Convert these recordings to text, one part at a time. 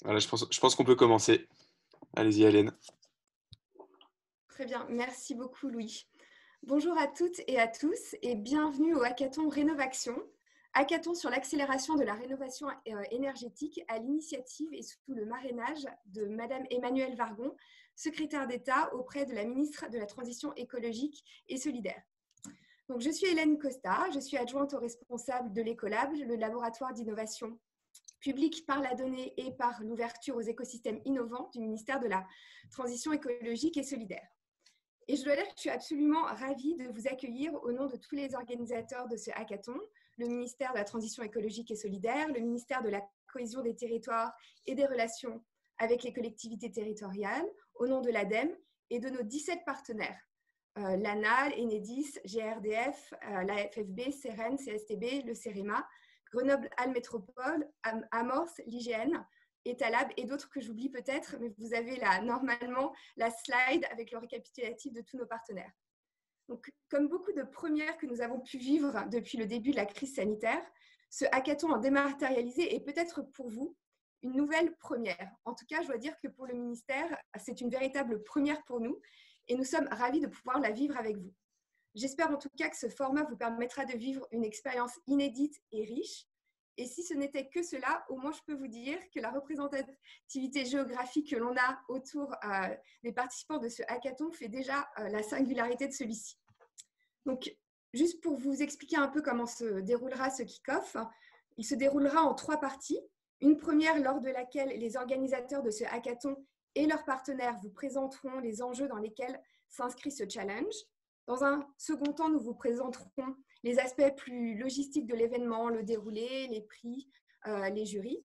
Voilà, je pense qu'on peut commencer. Allez-y, Hélène. Très bien, merci beaucoup Louis. Bonjour à toutes et à tous et bienvenue au hackathon Rénovaction, hackathon sur l'accélération de la rénovation énergétique à l'initiative et sous le marrainage de Madame Emmanuelle Wargon, secrétaire d'État auprès de la ministre de la Transition écologique et solidaire. Donc, je suis Hélène Costa, je suis adjointe au responsable de l'Ecolab, le laboratoire d'innovation public par la donnée et par l'ouverture aux écosystèmes innovants du ministère de la Transition écologique et solidaire. Et je dois dire que je suis absolument ravie de vous accueillir au nom de tous les organisateurs de ce hackathon, le ministère de la Transition écologique et solidaire, le ministère de la Cohésion des territoires et des relations avec les collectivités territoriales, au nom de l'ADEME et de nos 17 partenaires, l'ANAL, Enedis, GRDF, la FFB, CEREN, CSTB, le CEREMA, Grenoble-Alpes Métropole, Amorce, l'IGN, Etalab et d'autres que j'oublie peut-être, mais vous avez là normalement la slide avec le récapitulatif de tous nos partenaires. Donc, comme beaucoup de premières que nous avons pu vivre depuis le début de la crise sanitaire, ce hackathon en dématérialisé est peut-être pour vous une nouvelle première. En tout cas, je dois dire que pour le ministère, c'est une véritable première pour nous et nous sommes ravis de pouvoir la vivre avec vous. J'espère en tout cas que ce format vous permettra de vivre une expérience inédite et riche. Et si ce n'était que cela, au moins je peux vous dire que la représentativité géographique que l'on a autour des participants de ce hackathon fait déjà la singularité de celui-ci. Donc, juste pour vous expliquer un peu comment se déroulera ce kick-off, il se déroulera en 3 parties. Une première lors de laquelle les organisateurs de ce hackathon et leurs partenaires vous présenteront les enjeux dans lesquels s'inscrit ce challenge. Dans un second temps, nous vous présenterons les aspects plus logistiques de l'événement, le déroulé, les prix, les jurys.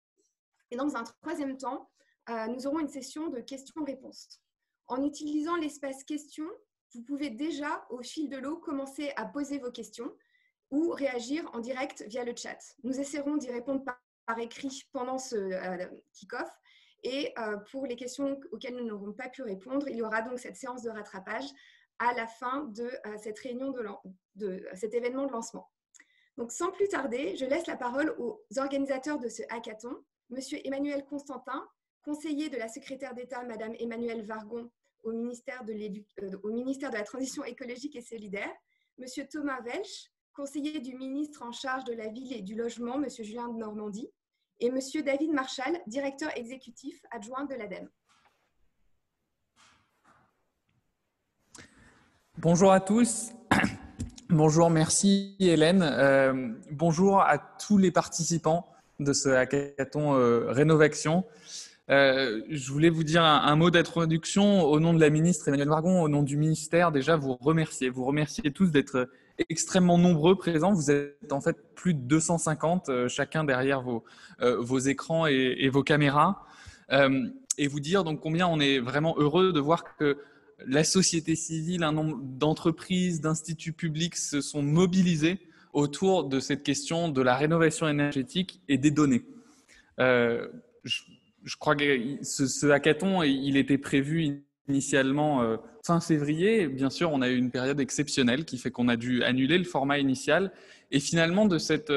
Et dans un troisième temps, nous aurons une session de questions-réponses. En utilisant l'espace questions, vous pouvez déjà, au fil de l'eau, commencer à poser vos questions ou réagir en direct via le chat. Nous essaierons d'y répondre par écrit pendant ce kick-off. Et pour les questions auxquelles nous n'aurons pas pu répondre, il y aura donc cette séance de rattrapage à la fin de cette réunion de cet événement de lancement. Donc, sans plus tarder, je laisse la parole aux organisateurs de ce hackathon, Monsieur Emmanuel Constantin, conseiller de la secrétaire d'État, Madame Emmanuelle Wargon, au ministère de la Transition écologique et solidaire, Monsieur Thomas Welch, conseiller du ministre en charge de la ville et du logement, Monsieur Julien de Normandie, et Monsieur David Marchal, directeur exécutif adjoint de l'ADEME. Bonjour à tous. Bonjour, merci Hélène. Bonjour à tous les participants de ce hackathon Rénovaction. Je voulais vous dire un mot d'introduction au nom de la ministre Emmanuelle Wargon, au nom du ministère. Déjà, vous remercier tous d'être extrêmement nombreux présents. Vous êtes en fait plus de 250, chacun derrière vos écrans et vos caméras. Et vous dire donc combien on est vraiment heureux de voir que la société civile, un nombre d'entreprises, d'instituts publics se sont mobilisés autour de cette question de la rénovation énergétique et des données. Je crois que ce hackathon, il était prévu initialement fin février. Bien sûr, on a eu une période exceptionnelle qui fait qu'on a dû annuler le format initial. Et finalement, de cette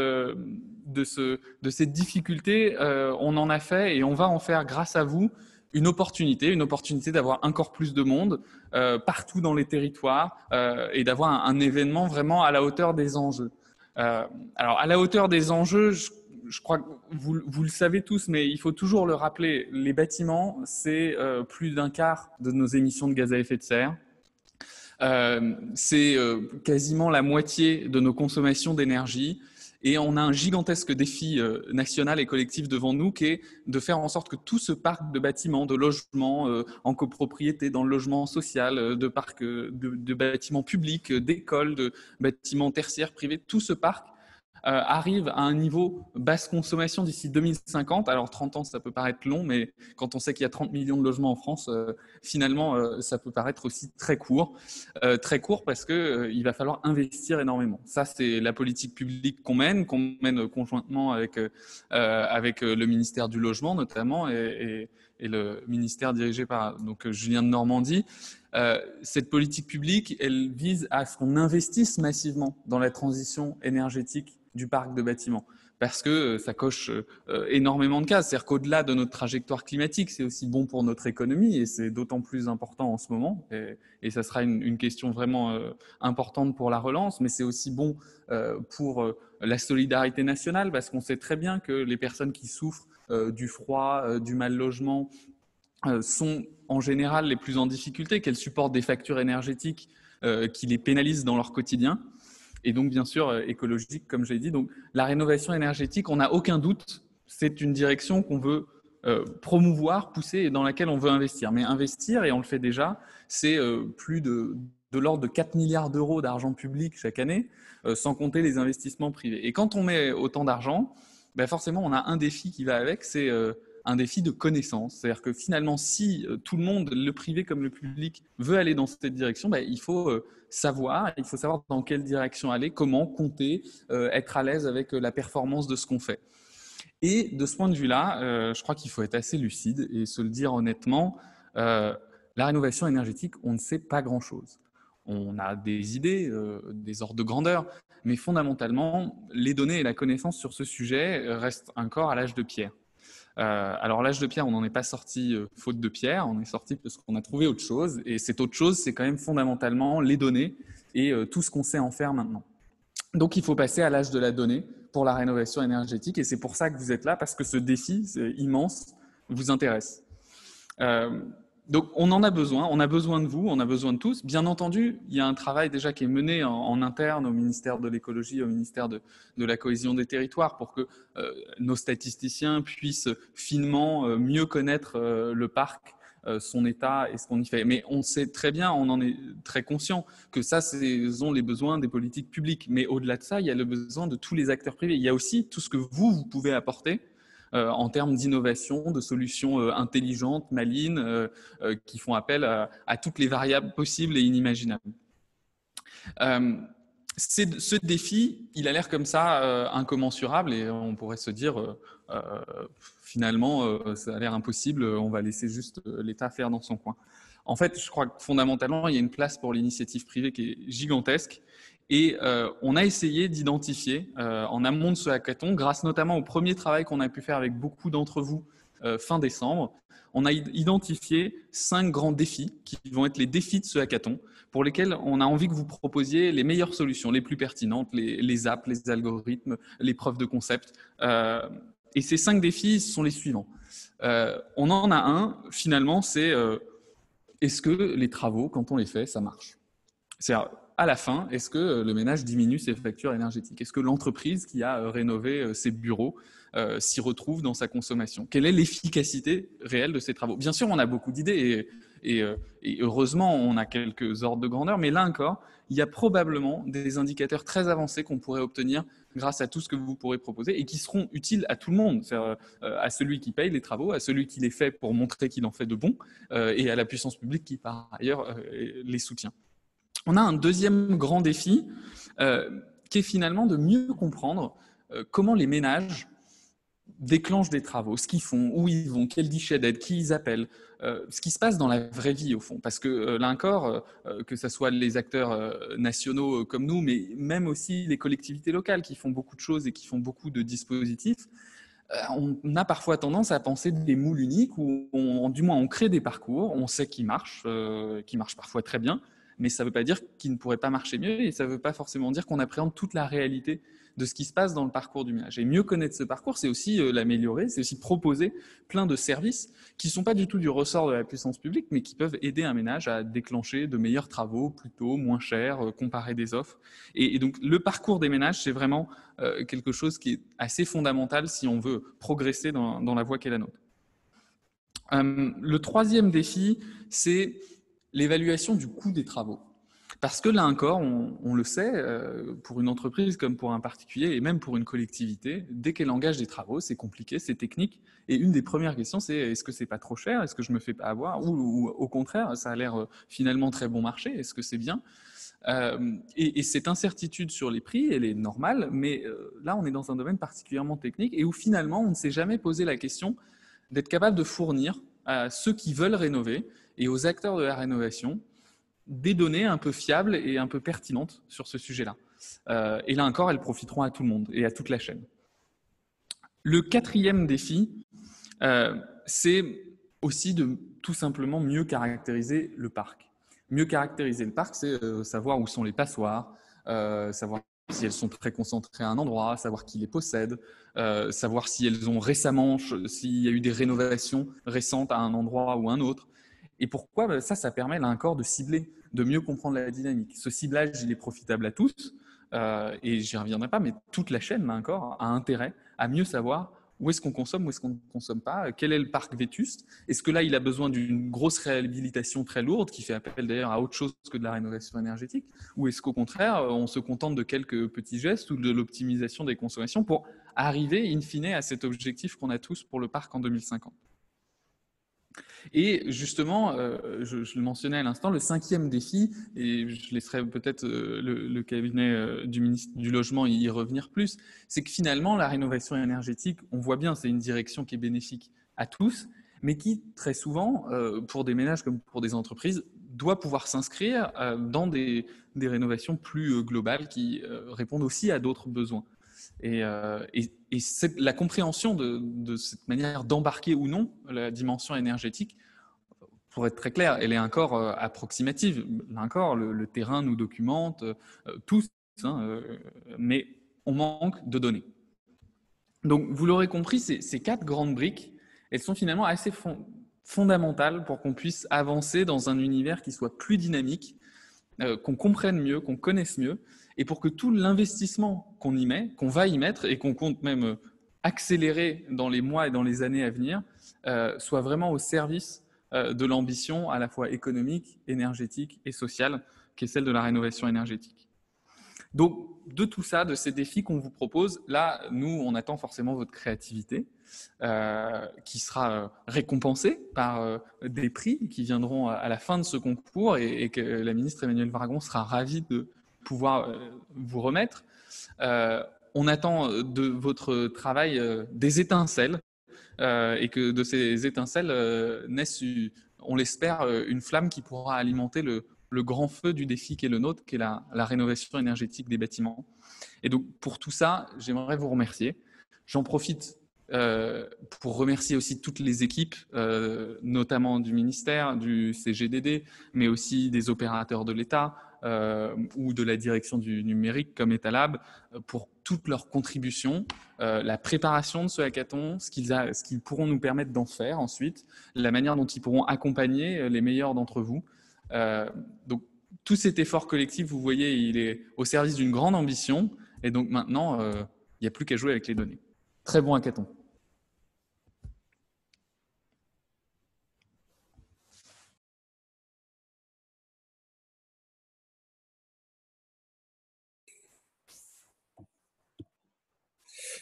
difficulté, on en a fait et on va en faire, grâce à vous, une opportunité d'avoir encore plus de monde partout dans les territoires et d'avoir un événement vraiment à la hauteur des enjeux. Alors, à la hauteur des enjeux, je crois que vous le savez tous, mais il faut toujours le rappeler, les bâtiments, c'est plus d'un quart de nos émissions de gaz à effet de serre. C'est quasiment la moitié de nos consommations d'énergie. Et on a un gigantesque défi national et collectif devant nous qui est de faire en sorte que tout ce parc de bâtiments, de logements en copropriété, dans le logement social, de parcs de bâtiments publics, d'écoles, de bâtiments tertiaires, privés, tout ce parc arrive à un niveau basse consommation d'ici 2050. Alors 30 ans, ça peut paraître long, mais quand on sait qu'il y a 30 millions de logements en France, finalement, ça peut paraître aussi très court. Très court parce qu'il va falloir investir énormément. Ça, c'est la politique publique qu'on mène conjointement avec le ministère du Logement notamment, et et le ministère dirigé par Julien de Normandie, cette politique publique, elle vise à ce qu'on investisse massivement dans la transition énergétique du parc de bâtiments, parce que ça coche énormément de cases. C'est-à-dire qu'au-delà de notre trajectoire climatique, c'est aussi bon pour notre économie, et c'est d'autant plus important en ce moment, et ça sera une question vraiment importante pour la relance, mais c'est aussi bon pour la solidarité nationale, parce qu'on sait très bien que les personnes qui souffrent du froid, du mal logement, sont en général les plus en difficulté, qu'elles supportent des factures énergétiques qui les pénalisent dans leur quotidien, et donc bien sûr écologique, comme je l'ai dit. Donc la rénovation énergétique, on n'a aucun doute, c'est une direction qu'on veut promouvoir, pousser, et dans laquelle on veut investir. Mais investir, et on le fait déjà, c'est plus de l'ordre de 4 milliards d'euros d'argent public chaque année, sans compter les investissements privés. Et quand on met autant d'argent, ben forcément on a un défi qui va avec, c'est un défi de connaissance. C'est-à-dire que finalement, si tout le monde, le privé comme le public, veut aller dans cette direction, ben, il faut savoir dans quelle direction aller, comment compter, être à l'aise avec la performance de ce qu'on fait. Et de ce point de vue-là, je crois qu'il faut être assez lucide et se le dire honnêtement, la rénovation énergétique, on ne sait pas grand-chose. On a des idées, des ordres de grandeur, mais fondamentalement, les données et la connaissance sur ce sujet restent encore à l'âge de pierre. Alors l'âge de pierre, on n'en est pas sorti faute de pierre, on est sorti parce qu'on a trouvé autre chose, et cette autre chose, c'est quand même fondamentalement les données et tout ce qu'on sait en faire maintenant. Donc il faut passer à l'âge de la donnée pour la rénovation énergétique, et c'est pour ça que vous êtes là, parce que ce défi immense vous intéresse. Donc on en a besoin, on a besoin de vous, on a besoin de tous. Bien entendu, il y a un travail déjà qui est mené en interne au ministère de l'écologie, au ministère de la cohésion des territoires, pour que nos statisticiens puissent finement mieux connaître le parc, son état et ce qu'on y fait. Mais on sait très bien, on en est très conscient, que ça, ce sont les besoins des politiques publiques. Mais au-delà de ça, il y a le besoin de tous les acteurs privés. Il y a aussi tout ce que vous pouvez apporter en termes d'innovation, de solutions intelligentes, malines, qui font appel à toutes les variables possibles et inimaginables. Ce défi, il a l'air comme ça incommensurable, et on pourrait se dire finalement ça a l'air impossible, on va laisser juste l'État faire dans son coin. En fait, je crois que fondamentalement, il y a une place pour l'initiative privée qui est gigantesque. Et on a essayé d'identifier en amont de ce hackathon, grâce notamment au premier travail qu'on a pu faire avec beaucoup d'entre vous fin décembre, on a identifié 5 grands défis qui vont être les défis de ce hackathon, pour lesquels on a envie que vous proposiez les meilleures solutions, les plus pertinentes, les apps, les algorithmes, les preuves de concept. Et ces 5 défis sont les suivants. On en a un, finalement, c'est est-ce que les travaux, quand on les fait, ça marche ? C'est-à-dire, à la fin, est-ce que le ménage diminue ses factures énergétiques ? Est-ce que l'entreprise qui a rénové ses bureaux s'y retrouve dans sa consommation ? Quelle est l'efficacité réelle de ces travaux ? Bien sûr, on a beaucoup d'idées et heureusement, on a quelques ordres de grandeur, mais là encore, il y a probablement des indicateurs très avancés qu'on pourrait obtenir grâce à tout ce que vous pourrez proposer et qui seront utiles à tout le monde, c'est-à-dire à celui qui paye les travaux, à celui qui les fait pour montrer qu'il en fait de bons et à la puissance publique qui, par ailleurs, les soutient. On a un deuxième grand défi qui est finalement de mieux comprendre comment les ménages déclenchent des travaux, ce qu'ils font, où ils vont, quel guichet d'aide, qui ils appellent, ce qui se passe dans la vraie vie au fond. Parce que là encore, que ce soit les acteurs nationaux comme nous, mais même aussi les collectivités locales qui font beaucoup de choses et qui font beaucoup de dispositifs, on a parfois tendance à penser des moules uniques où du moins on crée des parcours, on sait qu'ils marchent parfois très bien, mais ça ne veut pas dire qu'il ne pourrait pas marcher mieux, et ça ne veut pas forcément dire qu'on appréhende toute la réalité de ce qui se passe dans le parcours du ménage. Et mieux connaître ce parcours, c'est aussi l'améliorer, c'est aussi proposer plein de services qui ne sont pas du tout du ressort de la puissance publique, mais qui peuvent aider un ménage à déclencher de meilleurs travaux, plus tôt, moins chers, comparer des offres. Et donc le parcours des ménages, c'est vraiment quelque chose qui est assez fondamental si on veut progresser dans la voie qui est la nôtre. Le troisième défi, c'est l'évaluation du coût des travaux. Parce que là encore, on le sait, pour une entreprise comme pour un particulier et même pour une collectivité, dès qu'elle engage des travaux, c'est compliqué, c'est technique. Et une des premières questions, c'est est-ce que c'est pas trop cher ? Est-ce que je me fais pas avoir ? Ou au contraire, ça a l'air finalement très bon marché, est-ce que c'est bien ? Et cette incertitude sur les prix, elle est normale, mais là, on est dans un domaine particulièrement technique et où finalement, on ne s'est jamais posé la question d'être capable de fournir à ceux qui veulent rénover et aux acteurs de la rénovation des données un peu fiables et un peu pertinentes sur ce sujet-là. Et là encore, elles profiteront à tout le monde et à toute la chaîne. Le quatrième défi, c'est aussi de tout simplement mieux caractériser le parc. Mieux caractériser le parc, c'est savoir où sont les passoires, savoir si elles sont très concentrées à un endroit, savoir qui les possède, savoir si elles ont récemment, s'il y a eu des rénovations récentes à un endroit ou un autre. Et pourquoi ça permet là encore de cibler, de mieux comprendre la dynamique. Ce ciblage, il est profitable à tous, et j'y reviendrai pas, mais toute la chaîne, là encore, a intérêt à mieux savoir où est-ce qu'on consomme, où est-ce qu'on ne consomme pas, quel est le parc vétuste. Est-ce que là, il a besoin d'une grosse réhabilitation très lourde, qui fait appel d'ailleurs à autre chose que de la rénovation énergétique, ou est-ce qu'au contraire, on se contente de quelques petits gestes ou de l'optimisation des consommations pour arriver, in fine, à cet objectif qu'on a tous pour le parc en 2050 ? Et justement, je le mentionnais à l'instant, le cinquième défi, et je laisserai peut-être le cabinet du ministre du Logement y revenir plus, c'est que finalement, la rénovation énergétique, on voit bien, c'est une direction qui est bénéfique à tous, mais qui, très souvent, pour des ménages comme pour des entreprises, doit pouvoir s'inscrire dans des rénovations plus globales qui répondent aussi à d'autres besoins. Et la compréhension de cette manière d'embarquer ou non la dimension énergétique, pour être très clair, elle est encore approximative. Là encore, le terrain nous documente tous, mais on manque de données. Donc, vous l'aurez compris, ces 4 grandes briques, elles sont finalement assez fondamentales pour qu'on puisse avancer dans un univers qui soit plus dynamique, qu'on comprenne mieux, qu'on connaisse mieux, et pour que tout l'investissement qu'on y met, qu'on va y mettre et qu'on compte même accélérer dans les mois et dans les années à venir, soit vraiment au service de l'ambition à la fois économique, énergétique et sociale, qui est celle de la rénovation énergétique. Donc, de tout ça, de ces défis qu'on vous propose, là, nous, on attend forcément votre créativité, qui sera récompensée par des prix qui viendront à la fin de ce concours et que la ministre Emmanuelle Wargon sera ravie de pouvoir vous remettre. On attend de votre travail des étincelles et que de ces étincelles naisse, on l'espère, une flamme qui pourra alimenter le grand feu du défi qui est le nôtre, qui est la rénovation énergétique des bâtiments. Et donc, pour tout ça, j'aimerais vous remercier. J'en profite pour remercier aussi toutes les équipes, notamment du ministère, du CGDD, mais aussi des opérateurs de l'État ou de la direction du numérique comme Etalab, pour toutes leurs contributions, la préparation de ce hackathon, ce qu'ils pourront nous permettre d'en faire ensuite, la manière dont ils pourront accompagner les meilleurs d'entre vous. Donc, tout cet effort collectif, vous voyez, il est au service d'une grande ambition. Et donc maintenant, il n'y a plus qu'à jouer avec les données. Très bon hackathon.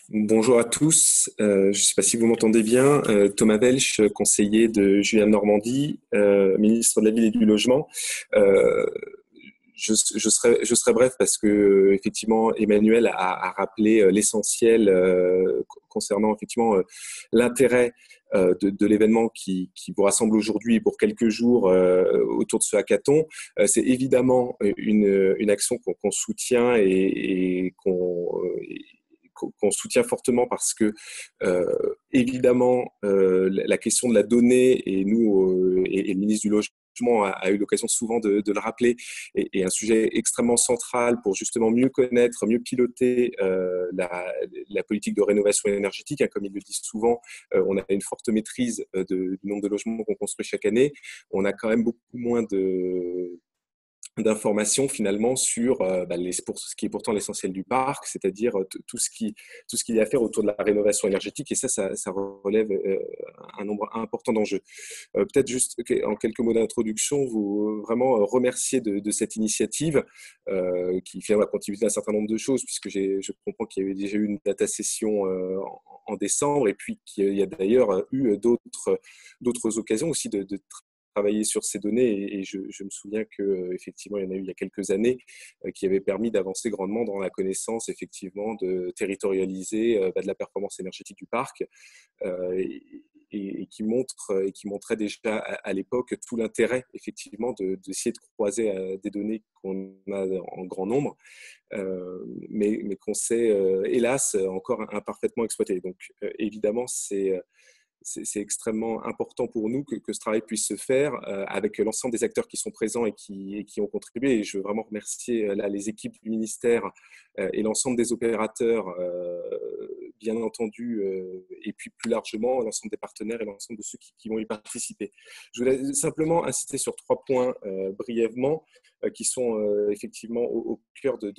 Bonjour à tous, je ne sais pas si vous m'entendez bien. Thomas Welch, conseiller de Julien Normandie, ministre de la Ville et du Logement. Je serai bref parce que effectivement Emmanuel a rappelé l'essentiel concernant effectivement l'intérêt de l'événement qui vous rassemble aujourd'hui pour quelques jours autour de ce hackathon. C'est évidemment une action qu'on soutient et qu'on soutient fortement parce que évidemment la question de la donnée et nous et le ministre du Logement a eu l'occasion souvent de le rappeler et un sujet extrêmement central pour justement mieux connaître, mieux piloter la politique de rénovation énergétique. Comme il le dit souvent, on a une forte maîtrise du nombre de logements qu'on construit chaque année. On a quand même beaucoup moins d'informations finalement sur pour ce qui est pourtant l'essentiel du parc, c'est-à-dire tout ce qu'il y a à faire autour de la rénovation énergétique, et ça relève un nombre important d'enjeux. Peut-être juste en quelques mots d'introduction, vous vraiment remercier de cette initiative qui finalement a contribué à un certain nombre de choses, puisque je comprends qu'il y avait déjà eu une data session en décembre, et puis qu'il y a d'ailleurs eu d'autres occasions aussi de travailler sur ces données, et je me souviens qu'effectivement, il y en a eu il y a quelques années qui avaient permis d'avancer grandement dans la connaissance, effectivement, de territorialiser de la performance énergétique du parc. et qui montrait déjà à l'époque tout l'intérêt effectivement d'essayer de croiser des données qu'on a en grand nombre, mais qu'on sait hélas encore imparfaitement exploiter. Donc évidemment c'est extrêmement important pour nous que ce travail puisse se faire avec l'ensemble des acteurs qui sont présents et qui ont contribué. Et je veux vraiment remercier là, les équipes du ministère et l'ensemble des opérateurs, bien entendu, et puis plus largement l'ensemble des partenaires et l'ensemble de ceux qui vont y participer. Je voulais simplement insister sur 3 points brièvement qui sont effectivement au cœur des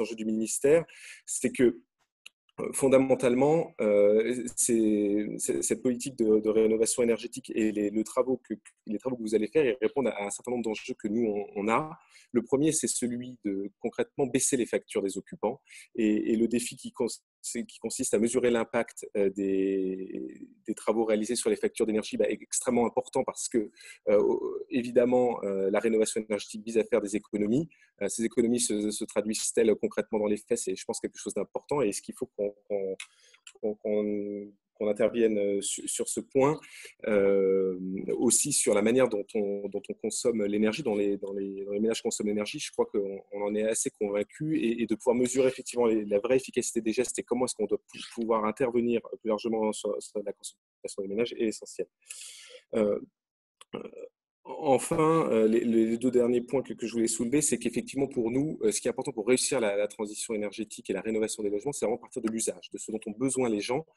enjeux du ministère. C'est que fondamentalement, cette politique de rénovation énergétique et les travaux que vous allez faire, ils répondent à un certain nombre d'enjeux que nous, on a. Le premier, c'est celui de concrètement baisser les factures des occupants et le défi qui consiste à mesurer l'impact des travaux réalisés sur les factures d'énergie est extrêmement important parce que, évidemment, la rénovation énergétique vise à faire des économies. Ces économies se traduisent-elles concrètement dans les faits? C'est, je pense, quelque chose d'important. Et est-ce qu'il faut qu'on intervienne sur ce point, aussi sur la manière dont on consomme l'énergie, dont les ménages consomment l'énergie. Je crois qu'on en est assez convaincu et de pouvoir mesurer effectivement la vraie efficacité des gestes et comment est-ce qu'on doit pouvoir intervenir plus largement sur la consommation des ménages est essentiel. Enfin, les 2 derniers points que je voulais soulever, c'est qu'effectivement pour nous, ce qui est important pour réussir la transition énergétique et la rénovation des logements, c'est vraiment partir de l'usage, de ce dont ont besoin les gens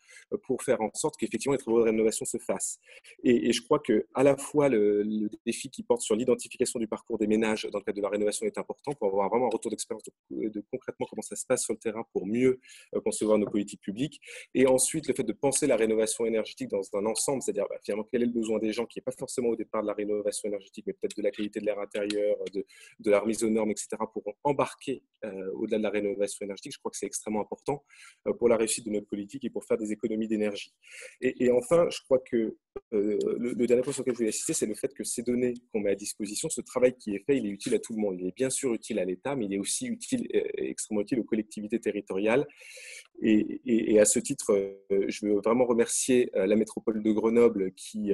pour faire en sorte qu'effectivement les travaux de rénovation se fassent. Et je crois qu'à la fois le défi qui porte sur l'identification du parcours des ménages dans le cadre de la rénovation est important pour avoir vraiment un retour d'expérience de concrètement comment ça se passe sur le terrain pour mieux concevoir nos politiques publiques. Et ensuite, le fait de penser la rénovation énergétique dans un ensemble, c'est-à-dire finalement quel est le besoin des gens qui n'est pas forcément au départ de la rénovation énergétique, mais peut-être de la qualité de l'air intérieur, de la remise aux normes, etc., pour embarquer au-delà de la rénovation énergétique. Je crois que c'est extrêmement important pour la réussite de notre politique et pour faire des économies d'énergie. Et enfin, je crois que le dernier point sur lequel je voulais insister, c'est le fait que ces données qu'on met à disposition, ce travail qui est fait, il est utile à tout le monde. Il est bien sûr utile à l'État, mais il est aussi extrêmement utile aux collectivités territoriales. Et à ce titre, je veux vraiment remercier la métropole de Grenoble qui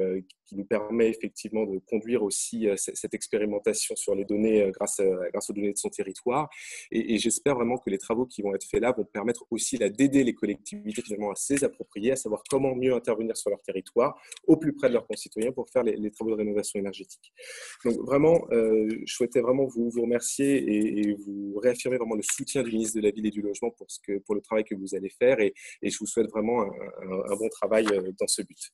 nous permet effectivement de conduire aussi cette expérimentation sur les données grâce aux données de son territoire. Et j'espère vraiment que les travaux qui vont être faits là vont permettre aussi d'aider les collectivités finalement à se les approprier, à savoir comment mieux intervenir sur leur territoire, au plus près de leurs concitoyens pour faire les travaux de rénovation énergétique. Donc vraiment, je souhaitais vraiment vous remercier et vous réaffirmer vraiment le soutien du ministre de la Ville et du Logement pour le travail que vous allez faire et je vous souhaite vraiment un bon travail dans ce but.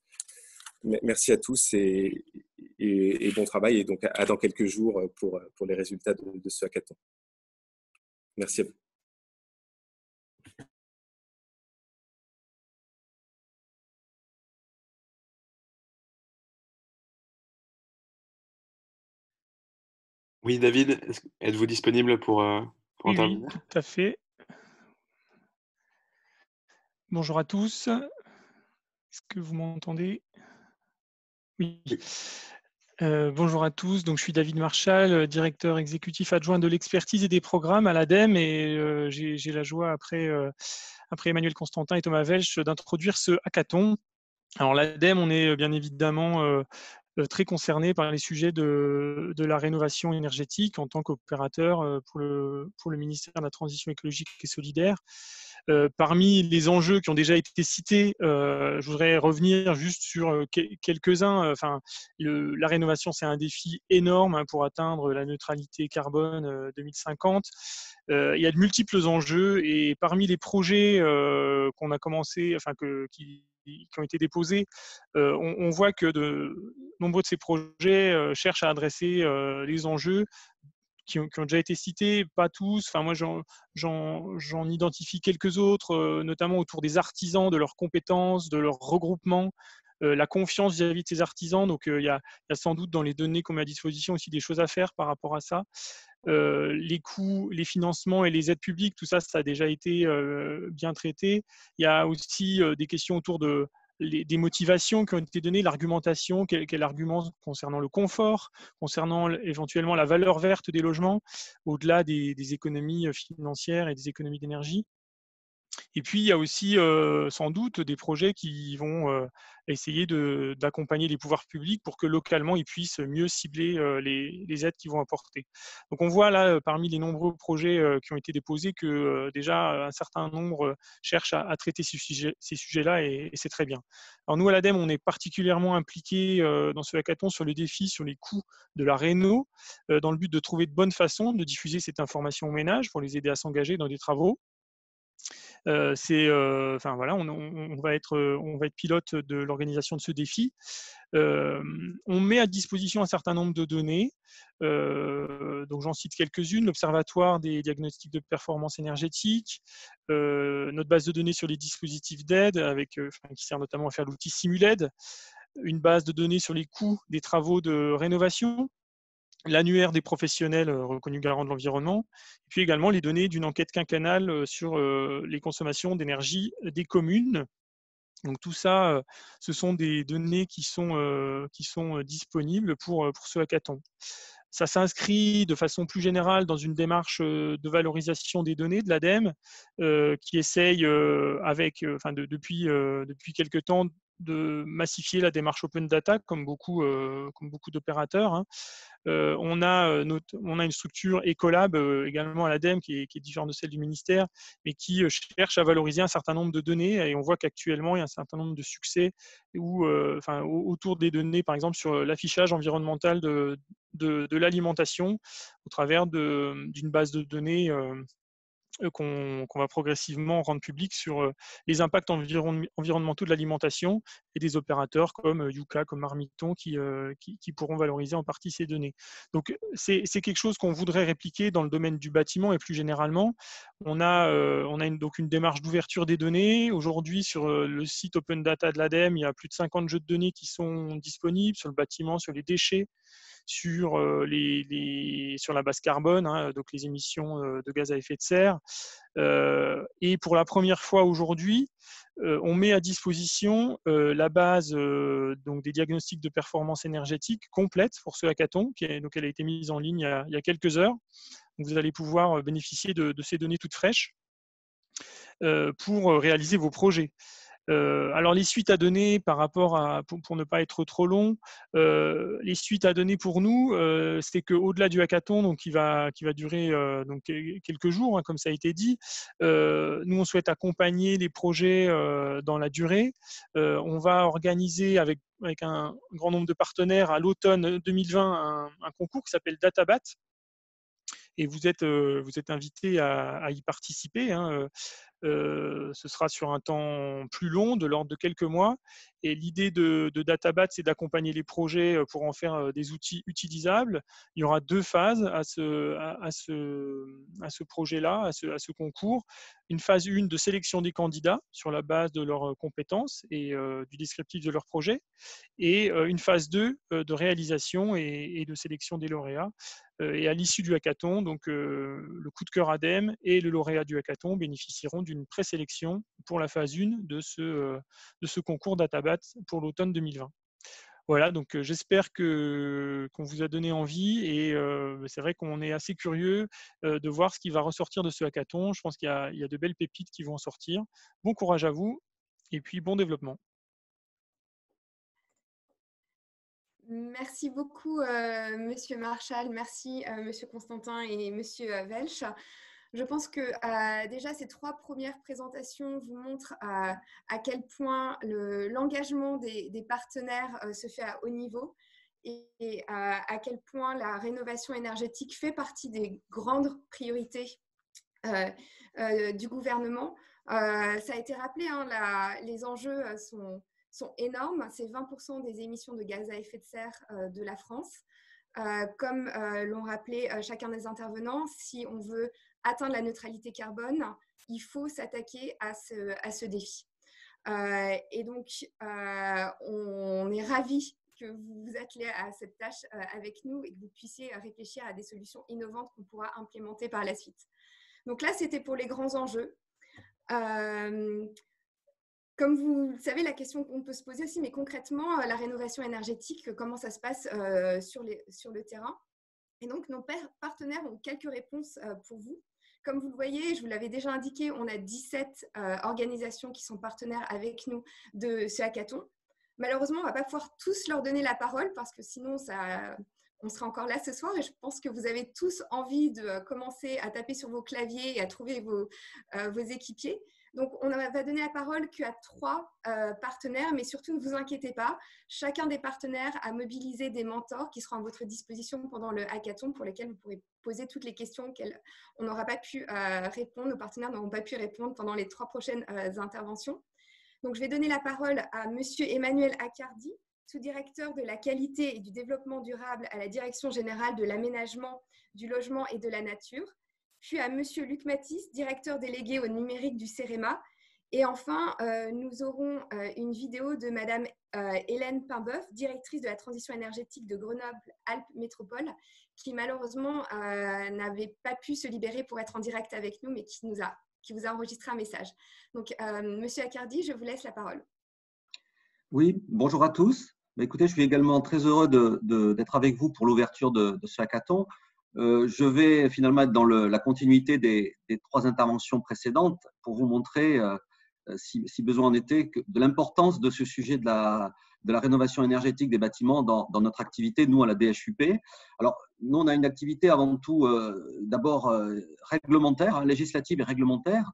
Merci à tous et bon travail et donc à dans quelques jours pour les résultats de ce hackathon. Merci à vous. Oui, David, êtes-vous disponible pour intervenir? Oui, tout à fait. Bonjour à tous. Est-ce que vous m'entendez? Oui. Bonjour à tous. Donc, je suis David Marchal, directeur exécutif adjoint de l'expertise et des programmes à l'ADEME et j'ai la joie, après Emmanuel Constantin et Thomas Welch, d'introduire ce hackathon. Alors, l'ADEME, on est bien évidemment très concerné par les sujets de la rénovation énergétique en tant qu'opérateur pour le ministère de la Transition écologique et solidaire. Parmi les enjeux qui ont déjà été cités, je voudrais revenir juste sur quelques-uns. La rénovation, c'est un défi énorme pour atteindre la neutralité carbone 2050. Il y a de multiples enjeux et parmi les projets qu'on a commencé, qui ont été déposés, on voit que de nombreux de ces projets cherchent à adresser les enjeux qui ont déjà été cités, pas tous. Enfin, moi, j'en identifie quelques autres, notamment autour des artisans, de leurs compétences, de leur regroupement, la confiance vis-à-vis de ces artisans. Donc, il y a sans doute dans les données qu'on met à disposition aussi des choses à faire par rapport à ça. Les coûts, les financements et les aides publiques, tout ça, ça a déjà été bien traité. Il y a aussi des questions autour des motivations qui ont été données, l'argumentation, quel argument concernant le confort, concernant éventuellement la valeur verte des logements, au-delà des économies financières et des économies d'énergie. Et puis, il y a aussi sans doute des projets qui vont essayer d'accompagner les pouvoirs publics pour que localement, ils puissent mieux cibler les aides qu'ils vont apporter. Donc, on voit là, parmi les nombreux projets qui ont été déposés, que déjà un certain nombre cherchent à traiter ces sujets-là et c'est très bien. Alors, nous, à l'ADEME, on est particulièrement impliqués dans ce hackathon sur le défi sur les coûts de la réno, dans le but de trouver de bonnes façons de diffuser cette information aux ménages pour les aider à s'engager dans des travaux. Enfin voilà, on va être pilote de l'organisation de ce défi. On met à disposition un certain nombre de données. Donc j'en cite quelques-unes: l'Observatoire des diagnostics de performance énergétique, notre base de données sur les dispositifs d'aide, qui sert notamment à faire l'outil Simuled, une base de données sur les coûts des travaux de rénovation, l'annuaire des professionnels reconnus garants de l'environnement, puis également les données d'une enquête quinquennale sur les consommations d'énergie des communes. Donc tout ça, ce sont des données qui sont disponibles pour ce hackathon. Ça s'inscrit de façon plus générale dans une démarche de valorisation des données de l'ADEME qui essaye, depuis quelques temps, de massifier la démarche open data, comme beaucoup d'opérateurs. Hein. On a une structure Ecolab également à l'ADEME qui est différente de celle du ministère, mais qui cherche à valoriser un certain nombre de données. Et on voit qu'actuellement, il y a un certain nombre de succès autour des données, par exemple sur l'affichage environnemental de l'alimentation au travers d'une base de données qu'on va progressivement rendre public sur les impacts environnementaux de l'alimentation, et des opérateurs comme Yuka, comme Marmiton qui pourront valoriser en partie ces données. Donc c'est quelque chose qu'on voudrait répliquer dans le domaine du bâtiment et plus généralement. On a donc une démarche d'ouverture des données. Aujourd'hui, sur le site Open Data de l'ADEME, il y a plus de 50 jeux de données qui sont disponibles sur le bâtiment, sur les déchets, sur la base carbone, hein, donc les émissions de gaz à effet de serre. Et pour la première fois aujourd'hui, on met à disposition la base donc des diagnostics de performance énergétique complète pour ce hackathon. Donc elle a été mise en ligne il y a quelques heures. Donc vous allez pouvoir bénéficier de ces données toutes fraîches pour réaliser vos projets. Alors les suites à donner pour ne pas être trop long, les suites à donner pour nous, c'est qu'au-delà du hackathon, donc qui va durer donc quelques jours, hein, comme ça a été dit, nous on souhaite accompagner les projets dans la durée. On va organiser avec un grand nombre de partenaires à l'automne 2020 un concours qui s'appelle DataBat. Et vous êtes invité à y participer. Hein. Ce sera sur un temps plus long, de l'ordre de quelques mois. Et l'idée de DataBat, c'est d'accompagner les projets pour en faire des outils utilisables. Il y aura 2 phases à ce projet-là, à ce concours. Une phase 1 de sélection des candidats sur la base de leurs compétences et du descriptif de leur projet. Et une phase 2 de réalisation et de sélection des lauréats. Et à l'issue du hackathon, donc, le coup de cœur ADEME et le lauréat du hackathon bénéficieront d'une présélection pour la phase 1 de ce concours DataBat pour l'automne 2020. Voilà, donc j'espère qu'on vous a donné envie, et c'est vrai qu'on est assez curieux de voir ce qui va ressortir de ce hackathon. Je pense qu'il y a de belles pépites qui vont en sortir. Bon courage à vous et puis bon développement. Merci beaucoup, Monsieur Marchal. Merci, Monsieur Constantin et Monsieur Welch. Je pense que déjà, ces 3 premières présentations vous montrent à quel point l'engagement des partenaires se fait à haut niveau, et à quel point la rénovation énergétique fait partie des grandes priorités du gouvernement. Ça a été rappelé, hein, les enjeux sont énormes. C'est 20% des émissions de gaz à effet de serre de la France. Comme l'ont rappelé chacun des intervenants, si on veut atteindre la neutralité carbone, il faut s'attaquer à ce défi. Et donc, on est ravis que vous vous attelez à cette tâche avec nous et que vous puissiez réfléchir à des solutions innovantes qu'on pourra implémenter par la suite. Donc là, c'était pour les grands enjeux. Comme vous le savez, la question qu'on peut se poser aussi, mais concrètement, la rénovation énergétique, comment ça se passe sur le terrain? Et donc, nos partenaires ont quelques réponses pour vous. Comme vous le voyez, je vous l'avais déjà indiqué, on a 17 organisations qui sont partenaires avec nous de ce hackathon. Malheureusement, on ne va pas pouvoir tous leur donner la parole parce que sinon, on sera encore là ce soir et je pense que vous avez tous envie de commencer à taper sur vos claviers et à trouver vos équipiers. Donc, on ne va donner la parole qu'à 3 partenaires, mais surtout, ne vous inquiétez pas. Chacun des partenaires a mobilisé des mentors qui seront à votre disposition pendant le hackathon pour lesquels vous pourrez poser toutes les questions auxquelles on n'aura pas pu répondre, nos partenaires n'auront pas pu répondre pendant les 3 prochaines interventions. Donc, je vais donner la parole à Monsieur Emmanuel Accardi, sous-directeur de la qualité et du développement durable à la Direction générale de l'aménagement, du logement et de la nature, puis à Monsieur Luc Mathis, directeur délégué au numérique du CEREMA. Et enfin, nous aurons une vidéo de Madame Hélène Paimboeuf, directrice de la transition énergétique de Grenoble-Alpes Métropole, qui malheureusement n'avait pas pu se libérer pour être en direct avec nous, mais qui vous a enregistré un message. Donc, Monsieur Accardi, je vous laisse la parole. Oui, bonjour à tous. Écoutez, je suis également très heureux d'être avec vous pour l'ouverture de ce hackathon. Je vais finalement être dans la continuité des 3 interventions précédentes pour vous montrer, si besoin en était, de l'importance de ce sujet de la rénovation énergétique des bâtiments dans notre activité, nous, à la DHUP. Alors, nous, on a une activité avant tout, d'abord réglementaire, législative et réglementaire.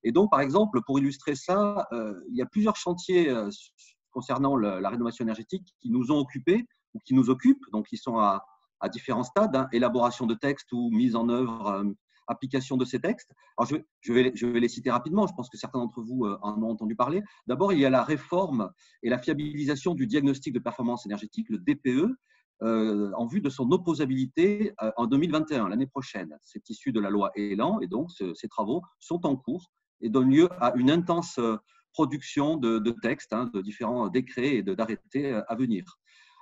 Et donc, par exemple, pour illustrer ça, il y a plusieurs chantiers concernant la rénovation énergétique qui nous ont occupés ou qui nous occupent, donc ils sont à différents stades, hein, élaboration de textes ou mise en œuvre, application de ces textes. Alors je vais les citer rapidement, je pense que certains d'entre vous en ont entendu parler. D'abord, il y a la réforme et la fiabilisation du diagnostic de performance énergétique, le DPE, en vue de son opposabilité en 2021, l'année prochaine. C'est issu de la loi Elan et donc ces travaux sont en cours et donnent lieu à une intense production de textes, hein, de différents décrets et d'arrêtés à venir.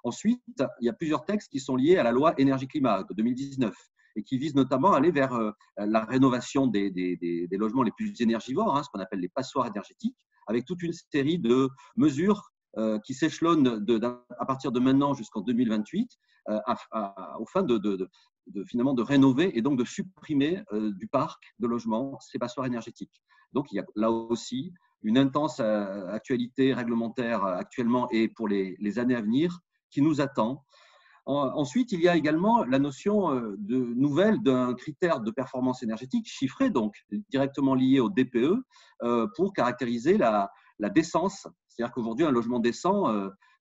Ensuite, il y a plusieurs textes qui sont liés à la loi énergie-climat de 2019 et qui visent notamment à aller vers la rénovation des logements les plus énergivores, hein, ce qu'on appelle les passoires énergétiques, avec toute une série de mesures qui s'échelonnent à partir de maintenant jusqu'en 2028 au fin finalement de rénover et donc de supprimer du parc de logements ces passoires énergétiques. Donc, il y a là aussi une intense actualité réglementaire actuellement et pour les années à venir qui nous attend. Ensuite, il y a également la notion nouvelle d'un critère de performance énergétique chiffré, donc directement lié au DPE, pour caractériser la décence. C'est-à-dire qu'aujourd'hui, un logement décent,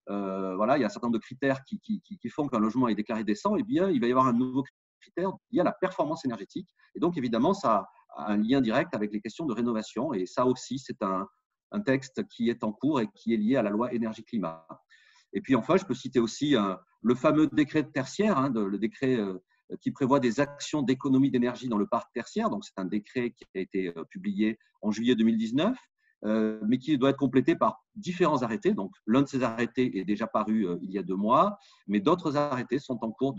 voilà, il y a un certain nombre de critères qui font qu'un logement est déclaré décent, et bien, il va y avoir un nouveau critère lié à la performance énergétique. Et donc, évidemment, ça a un lien direct avec les questions de rénovation. Et ça aussi, c'est un texte qui est en cours et qui est lié à la loi énergie-climat. Et puis enfin, je peux citer aussi le fameux décret tertiaire, hein, le décret qui prévoit des actions d'économie d'énergie dans le parc tertiaire. Donc, c'est un décret qui a été publié en juillet 2019, mais qui doit être complété par différents arrêtés. Donc, l'un de ces arrêtés est déjà paru il y a 2 mois, mais d'autres arrêtés sont en cours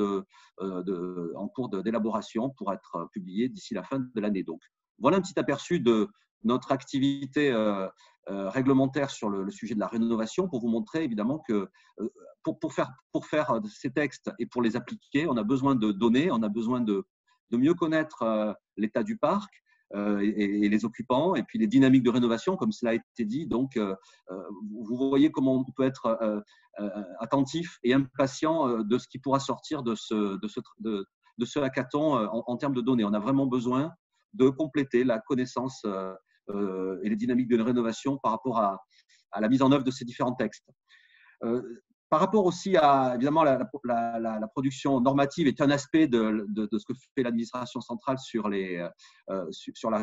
d'élaboration pour être publiés d'ici la fin de l'année. Donc, voilà un petit aperçu de notre activité réglementaire sur le sujet de la rénovation pour vous montrer évidemment que pour faire ces textes et pour les appliquer, on a besoin de données, on a besoin de mieux connaître l'état du parc et les occupants et puis les dynamiques de rénovation comme cela a été dit. Donc, vous voyez comment on peut être attentif et impatient de ce qui pourra sortir de ce hackathon en termes de données. On a vraiment besoin de compléter la connaissance et les dynamiques de rénovation par rapport à la mise en œuvre de ces différents textes. Par rapport aussi à, évidemment, la production normative est un aspect de ce que fait l'administration centrale sur la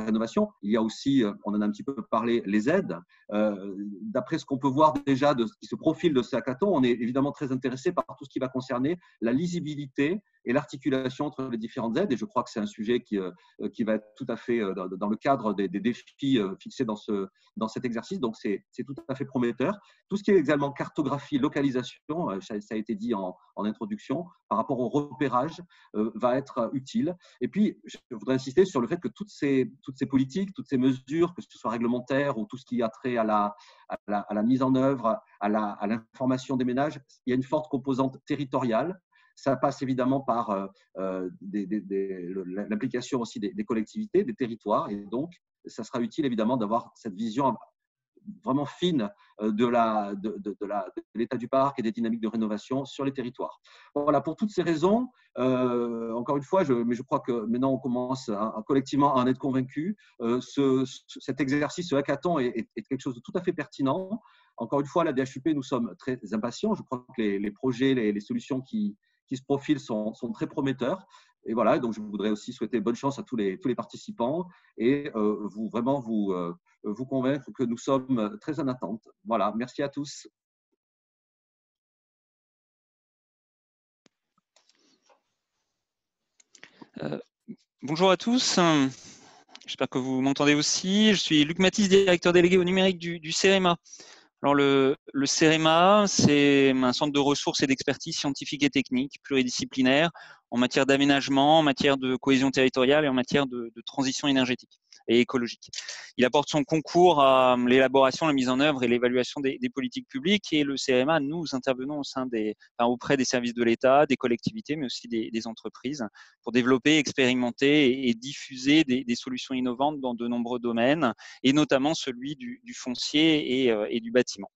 rénovation. Il y a aussi, on en a un petit peu parlé, les aides. D'après ce qu'on peut voir déjà de ce qui se profile de ce hackathon, on est évidemment très intéressé par tout ce qui va concerner la lisibilité et l'articulation entre les différentes aides. Et je crois que c'est un sujet qui va être tout à fait dans le cadre des défis fixés dans cet exercice. Donc, c'est tout à fait prometteur. Tout ce qui est également cartographie, localisation, ça a été dit en introduction, par rapport au repérage, va être utile. Et puis, je voudrais insister sur le fait que toutes ces politiques, toutes ces mesures, que ce soit réglementaires ou tout ce qui a trait à la mise en œuvre, à l'information des ménages, il y a une forte composante territoriale. Ça passe évidemment par l'implication aussi des collectivités, des territoires, et donc ça sera utile évidemment d'avoir cette vision vraiment fine de l'état du parc et des dynamiques de rénovation sur les territoires. Voilà, pour toutes ces raisons, encore une fois, mais je crois que maintenant on commence collectivement à en être convaincus, cet exercice, ce hackathon est quelque chose de tout à fait pertinent. Encore une fois, la DHUP, nous sommes très impatients. Je crois que les projets, les solutions qui se profilent sont très prometteurs. Et voilà, donc je voudrais aussi souhaiter bonne chance à tous les participants et vous convaincre que nous sommes très en attente. Voilà, merci à tous. Bonjour à tous, j'espère que vous m'entendez aussi. Je suis Luc Mathis, directeur délégué au numérique du CEREMA. Alors le CEREMA, c'est un centre de ressources et d'expertise scientifique et technique pluridisciplinaire en matière d'aménagement, en matière de cohésion territoriale et en matière de transition énergétique et écologique. Il apporte son concours à l'élaboration, la mise en œuvre et l'évaluation des politiques publiques, et le CEREMA, nous intervenons auprès des services de l'État, des collectivités, mais aussi des entreprises pour développer, expérimenter et diffuser des solutions innovantes dans de nombreux domaines, et notamment celui du foncier et du bâtiment.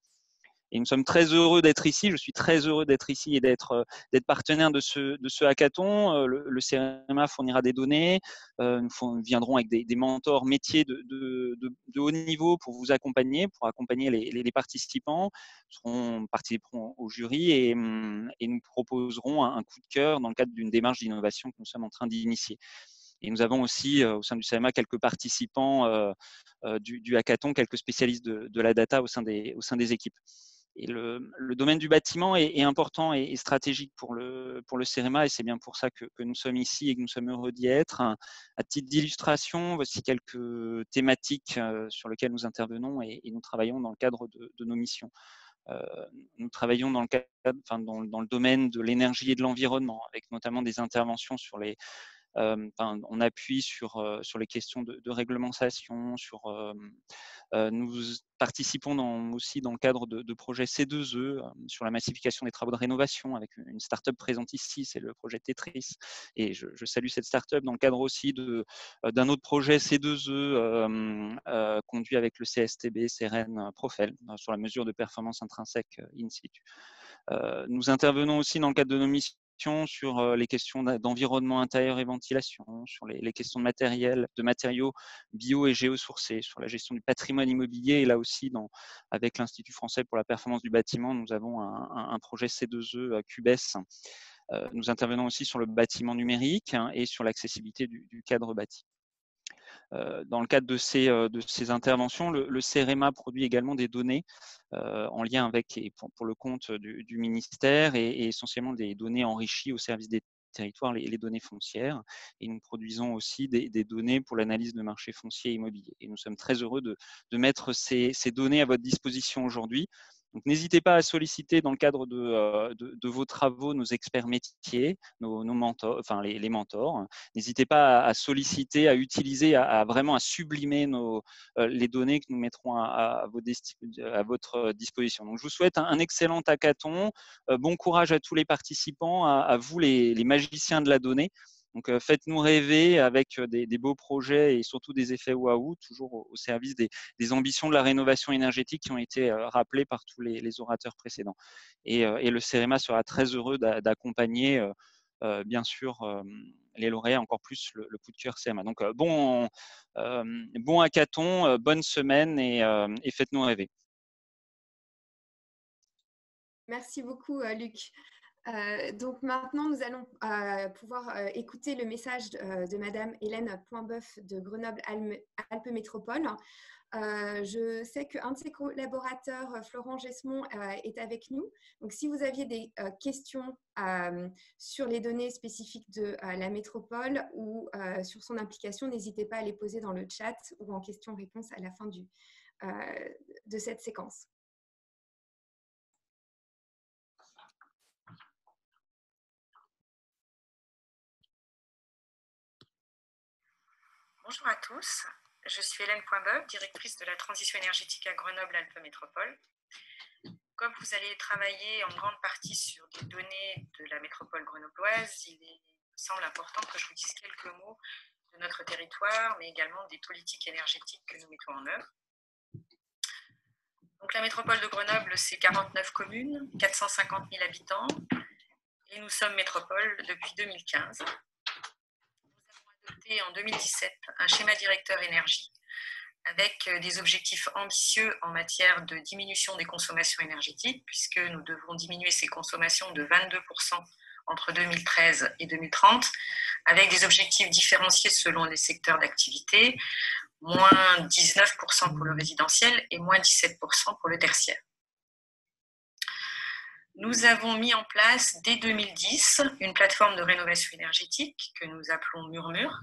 Et nous sommes très heureux d'être ici. Je suis très heureux d'être ici et d'être partenaire de ce hackathon. Le CEREMA fournira des données. Nous viendrons avec des mentors métiers de haut niveau pour vous accompagner, pour accompagner les participants. Nous participerons au jury et nous proposerons un coup de cœur dans le cadre d'une démarche d'innovation que nous sommes en train d'initier. Et nous avons aussi au sein du CEREMA quelques participants du hackathon, quelques spécialistes de la data au sein des équipes. Et le domaine du bâtiment est important et stratégique pour le CEREMA, et c'est bien pour ça que nous sommes ici et que nous sommes heureux d'y être. À titre d'illustration, voici quelques thématiques sur lesquelles nous intervenons et nous travaillons dans le cadre de nos missions. Nous travaillons dans le domaine de l'énergie et de l'environnement, avec notamment des interventions sur on appuie sur les questions de réglementation, nous participons aussi dans le cadre de projets C2E sur la massification des travaux de rénovation avec une start-up présente ici, c'est le projet Tetris. Et je salue cette start-up dans le cadre aussi d'un autre projet C2E conduit avec le CSTB, CEREN, Profel, sur la mesure de performance intrinsèque in situ. Nous intervenons aussi dans le cadre de nos missions sur les questions d'environnement intérieur et ventilation, sur les questions de matériaux bio et géosourcés, sur la gestion du patrimoine immobilier. Et là aussi, avec l'Institut français pour la performance du bâtiment, nous avons un projet C2E CUBES. Nous intervenons aussi sur le bâtiment numérique et sur l'accessibilité du cadre bâti. Dans le cadre de ces interventions, le CEREMA produit également des données en lien avec et pour le compte du ministère et essentiellement des données enrichies au service des territoires, les données foncières. Et nous produisons aussi des données pour l'analyse de marché foncier et immobilier. Et nous sommes très heureux de mettre ces données à votre disposition aujourd'hui. Donc, n'hésitez pas à solliciter dans le cadre de vos travaux nos experts métiers, nos mentors, enfin les mentors. N'hésitez pas à solliciter, à utiliser, vraiment à sublimer les données que nous mettrons à votre disposition. Donc, je vous souhaite un excellent hackathon. Bon courage à tous les participants, à vous les magiciens de la donnée. Donc, faites-nous rêver avec des beaux projets et surtout des effets waouh, toujours au service des ambitions de la rénovation énergétique qui ont été rappelées par tous les orateurs précédents. Et le CEREMA sera très heureux d'accompagner, bien sûr, les lauréats, encore plus le coup de cœur CEREMA. Donc, bon hackathon, bonne semaine et faites-nous rêver. Merci beaucoup, Luc. Donc maintenant, nous allons pouvoir écouter le message de Madame Hélène Poinbeuf de Grenoble-Alpes Métropole. Je sais qu'un de ses collaborateurs, Florent Gesmont, est avec nous. Donc, si vous aviez des questions sur les données spécifiques de la métropole ou sur son implication, n'hésitez pas à les poser dans le chat ou en questions-réponses à la fin de cette séquence. Bonjour à tous, je suis Hélène Poinbeuf, directrice de la transition énergétique à Grenoble-Alpes Métropole. comme vous allez travailler en grande partie sur des données de la métropole grenobloise, il me semble important que je vous dise quelques mots de notre territoire, mais également des politiques énergétiques que nous mettons en œuvre. Donc, la métropole de Grenoble, c'est 49 communes, 450 000 habitants, et nous sommes métropole depuis 2015. Nous avons adopté en 2017 un schéma directeur énergie avec des objectifs ambitieux en matière de diminution des consommations énergétiques, puisque nous devrons diminuer ces consommations de 22% entre 2013 et 2030, avec des objectifs différenciés selon les secteurs d'activité, moins 19% pour le résidentiel et moins 17% pour le tertiaire. Nous avons mis en place dès 2010 une plateforme de rénovation énergétique que nous appelons Murmure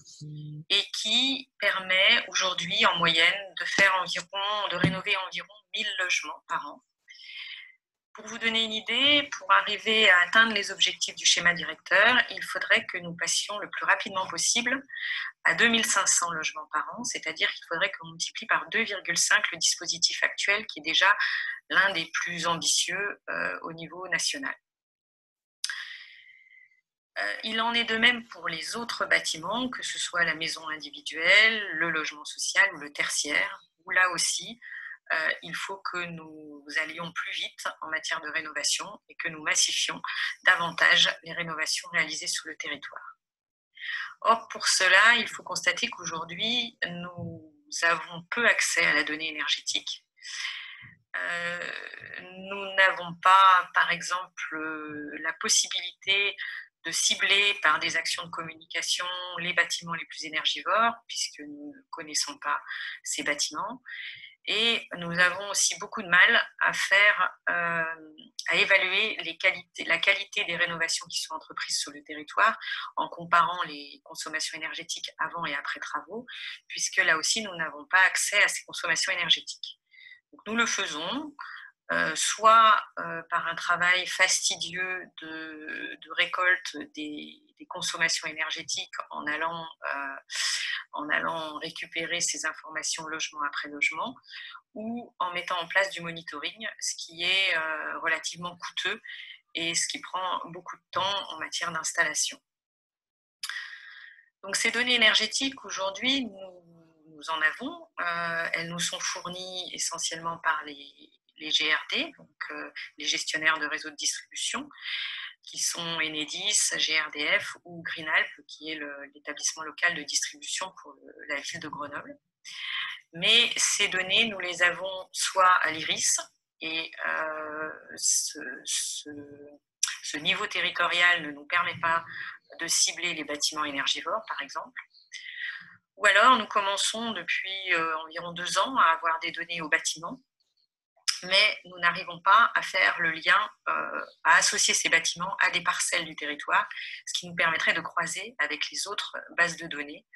et qui permet aujourd'hui en moyenne de rénover environ 1000 logements par an. Pour vous donner une idée, pour arriver à atteindre les objectifs du schéma directeur, il faudrait que nous passions le plus rapidement possible à 2500 logements par an, c'est-à-dire qu'il faudrait qu'on multiplie par 2,5 le dispositif actuel qui est déjà l'un des plus ambitieux au niveau national. Il en est de même pour les autres bâtiments, que ce soit la maison individuelle, le logement social ou le tertiaire, où là aussi, il faut que nous allions plus vite en matière de rénovation et que nous massifions davantage les rénovations réalisées sur le territoire. Or, pour cela, il faut constater qu'aujourd'hui, nous avons peu accès à la donnée énergétique. Nous n'avons pas, par exemple, la possibilité de cibler par des actions de communication les bâtiments les plus énergivores, puisque nous ne connaissons pas ces bâtiments. Et nous avons aussi beaucoup de mal à évaluer la qualité des rénovations qui sont entreprises sur le territoire en comparant les consommations énergétiques avant et après travaux, puisque là aussi, nous n'avons pas accès à ces consommations énergétiques. Donc, nous le faisons, soit par un travail fastidieux de récolte des consommations énergétiques en allant récupérer ces informations logement après logement, ou en mettant en place du monitoring, ce qui est relativement coûteux et ce qui prend beaucoup de temps en matière d'installation. Donc ces données énergétiques, aujourd'hui, nous en avons. Elles nous sont fournies essentiellement par les GRD, donc les gestionnaires de réseaux de distribution, qui sont Enedis, GRDF ou Greenalp, qui est l'établissement local de distribution pour la ville de Grenoble. Mais ces données, nous les avons soit à l'IRIS, et ce niveau territorial ne nous permet pas de cibler les bâtiments énergivores, par exemple. Ou alors, nous commençons depuis environ 2 ans à avoir des données au bâtiment, mais nous n'arrivons pas à faire le lien, à associer ces bâtiments à des parcelles du territoire, ce qui nous permettrait de croiser avec les autres bases de données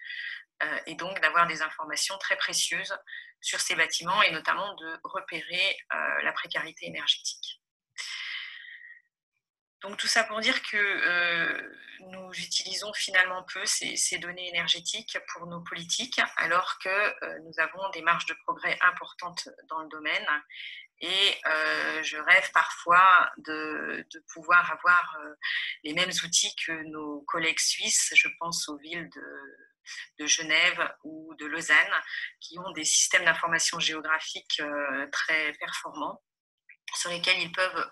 et donc d'avoir des informations très précieuses sur ces bâtiments et notamment de repérer la précarité énergétique. Donc tout ça pour dire que nous utilisons finalement peu ces données énergétiques pour nos politiques, alors que nous avons des marges de progrès importantes dans le domaine. Et je rêve parfois de pouvoir avoir les mêmes outils que nos collègues suisses. Je pense aux villes de Genève ou de Lausanne, qui ont des systèmes d'information géographique très performants, sur lesquels ils peuvent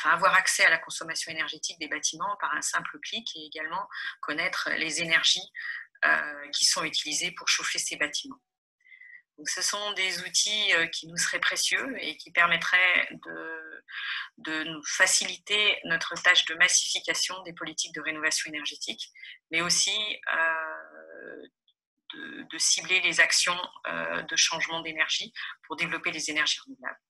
avoir accès à la consommation énergétique des bâtiments par un simple clic et également connaître les énergies qui sont utilisées pour chauffer ces bâtiments. Donc, ce sont des outils qui nous seraient précieux et qui permettraient de nous faciliter notre tâche de massification des politiques de rénovation énergétique, mais aussi de cibler les actions de changement d'énergie pour développer les énergies renouvelables.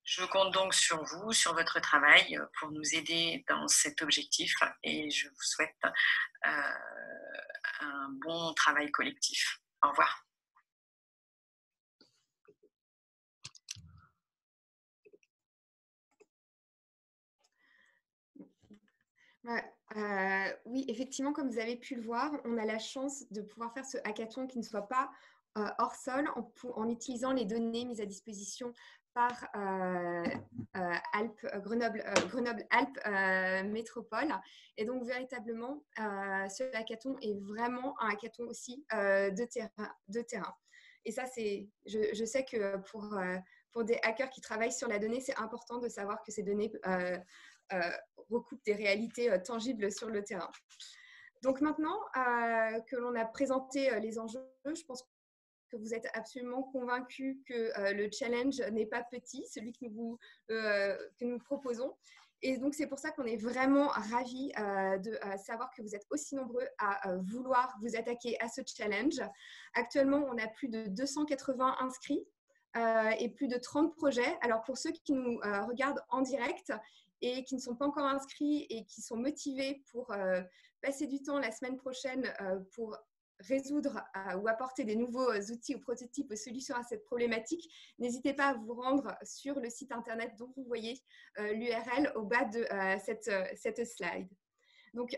Je compte donc sur vous, sur votre travail pour nous aider dans cet objectif et je vous souhaite un bon travail collectif. Au revoir. Oui, effectivement, comme vous avez pu le voir, on a la chance de pouvoir faire ce hackathon qui ne soit pas hors sol en utilisant les données mises à disposition par Grenoble-Alpes Métropole. Et donc, véritablement, ce hackathon est vraiment un hackathon aussi de terrain. Et ça, je sais que pour des hackers qui travaillent sur la donnée, c'est important de savoir que ces données recoupent des réalités tangibles sur le terrain. Donc maintenant que l'on a présenté les enjeux, je pense que vous êtes absolument convaincus que le challenge n'est pas petit, celui que nous proposons. Et donc, c'est pour ça qu'on est vraiment ravis de savoir que vous êtes aussi nombreux à vouloir vous attaquer à ce challenge. Actuellement, on a plus de 280 inscrits et plus de 30 projets. Alors, pour ceux qui nous regardent en direct et qui ne sont pas encore inscrits et qui sont motivés pour passer du temps la semaine prochaine pour résoudre ou apporter des nouveaux outils ou prototypes ou solutions à cette problématique, n'hésitez pas à vous rendre sur le site internet dont vous voyez l'URL au bas de cette slide. Donc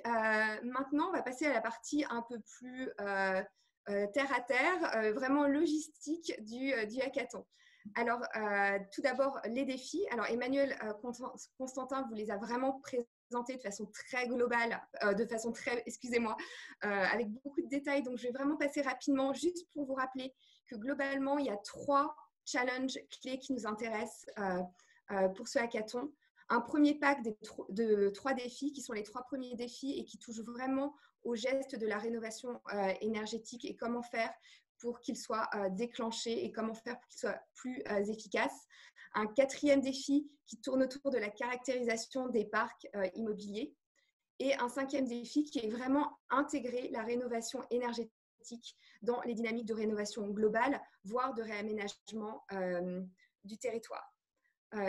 maintenant, on va passer à la partie un peu plus terre à terre, vraiment logistique du hackathon. Alors, tout d'abord, les défis. Alors, Emmanuel Constantin vous les a vraiment présentés de façon très globale, avec beaucoup de détails. Donc, je vais vraiment passer rapidement, juste pour vous rappeler que globalement, il y a 3 challenges clés qui nous intéressent pour ce hackathon. Un premier pack de 3 défis, qui sont les 3 premiers défis et qui touchent vraiment au geste de la rénovation énergétique et comment faire pour qu'il soit déclenché et comment faire pour qu'il soit plus efficace. Un 4e défi qui tourne autour de la caractérisation des parcs immobiliers. Et un 5e défi qui est vraiment intégrer la rénovation énergétique dans les dynamiques de rénovation globale, voire de réaménagement du territoire.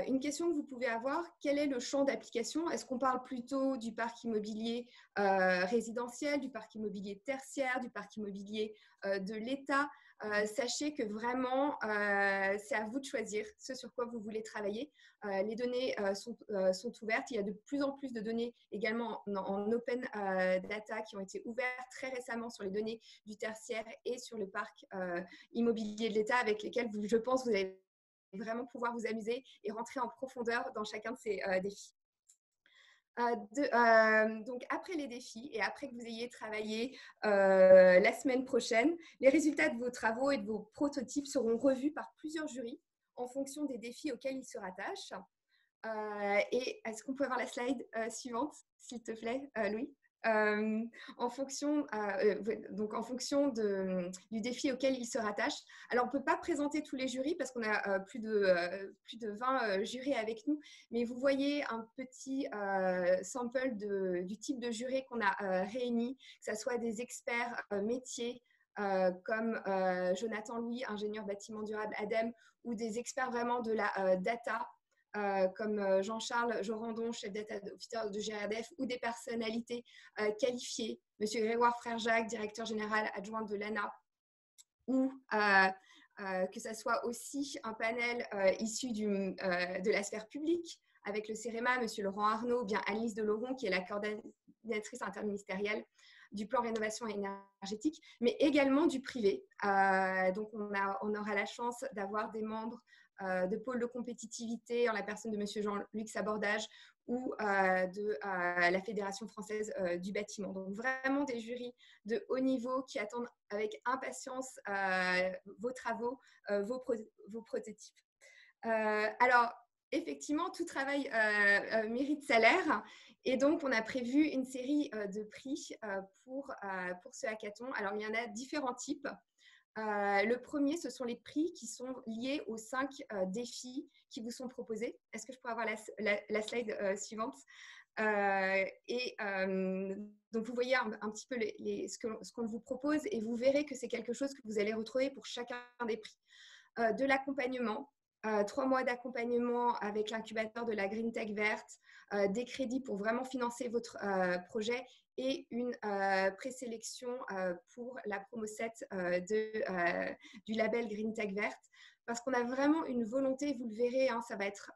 Une question que vous pouvez avoir, quel est le champ d'application? Est-ce qu'on parle plutôt du parc immobilier résidentiel, du parc immobilier tertiaire, du parc immobilier de l'État? Sachez que vraiment, c'est à vous de choisir ce sur quoi vous voulez travailler. Les données sont ouvertes. Il y a de plus en plus de données également en open data qui ont été ouvertes très récemment sur les données du tertiaire et sur le parc immobilier de l'État avec lesquels, je pense, vous allez vraiment pouvoir vous amuser et rentrer en profondeur dans chacun de ces défis. Donc, après les défis et après que vous ayez travaillé la semaine prochaine, les résultats de vos travaux et de vos prototypes seront revus par plusieurs jurys en fonction des défis auxquels ils se rattachent. Et est-ce qu'on peut avoir la slide suivante, s'il te plaît, Louis? En fonction du défi auquel il se rattache. Alors, on ne peut pas présenter tous les jurys parce qu'on a plus de 20 jurys avec nous, mais vous voyez un petit sample du type de jury qu'on a réuni, que ce soit des experts métiers comme Jonathan Louis, ingénieur bâtiment durable ADEME, ou des experts vraiment de la data, comme Jean-Charles Jorandon, chef data officer de GRDF, ou des personnalités qualifiées, M. Grégoire Frère-Jacques, directeur général adjoint de l'ANA, ou que ce soit aussi un panel issu de la sphère publique, avec le CEREMA, M. Laurent Arnaud, ou bien Alice Deloron, qui est la coordinatrice interministérielle du plan rénovation énergétique, mais également du privé. Donc, on aura la chance d'avoir des membres de pôle de compétitivité en la personne de M. Jean-Luc Sabordage ou de la Fédération française du bâtiment. Donc, vraiment des jurys de haut niveau qui attendent avec impatience vos travaux, vos prototypes. Alors, effectivement, tout travail mérite salaire. Et donc, on a prévu une série de prix pour ce hackathon. Alors, il y en a différents types. Le premier, ce sont les prix qui sont liés aux 5 défis qui vous sont proposés. Est-ce que je pourrais avoir la slide suivante? Donc, vous voyez un petit peu ce qu'on vous propose et vous verrez que c'est quelque chose que vous allez retrouver pour chacun des prix. De l'accompagnement, 3 mois d'accompagnement avec l'incubateur de la Green Tech verte, des crédits pour vraiment financer votre projet et une présélection pour la promo 7 du label Green Tech verte. parce qu'on a vraiment une volonté, vous le verrez, hein, ça va être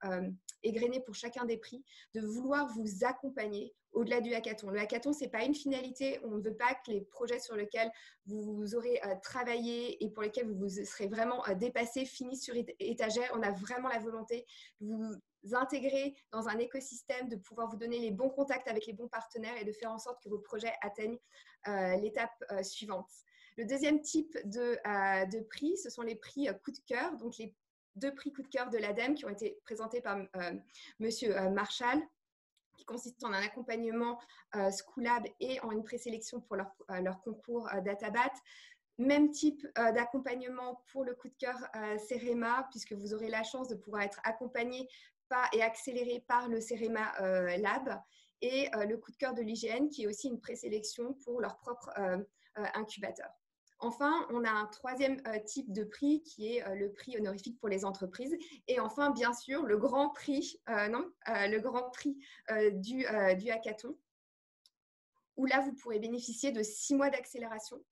égrené pour chacun des prix, de vouloir vous accompagner au-delà du hackathon. Le hackathon, ce n'est pas une finalité. On ne veut pas que les projets sur lesquels vous aurez travaillé et pour lesquels vous serez vraiment dépassé finissent sur étagère. On a vraiment la volonté de vous intégrer dans un écosystème, de pouvoir vous donner les bons contacts avec les bons partenaires et de faire en sorte que vos projets atteignent l'étape suivante. Le deuxième type de prix, ce sont les prix coup de cœur, donc les 2 prix coup de cœur de l'ADEME qui ont été présentés par Monsieur Marshall, qui consiste en un accompagnement Schoolab et en une présélection pour leur concours DataBat. Même type d'accompagnement pour le coup de cœur CEREMA, puisque vous aurez la chance de pouvoir être accompagné et accéléré par le CEREMA Lab, et le coup de cœur de l'IGN, qui est aussi une présélection pour leur propre incubateur. Enfin, on a un troisième type de prix qui est le prix honorifique pour les entreprises. Et enfin, bien sûr, le grand prix, du hackathon, où là, vous pourrez bénéficier de 6 mois d'accélération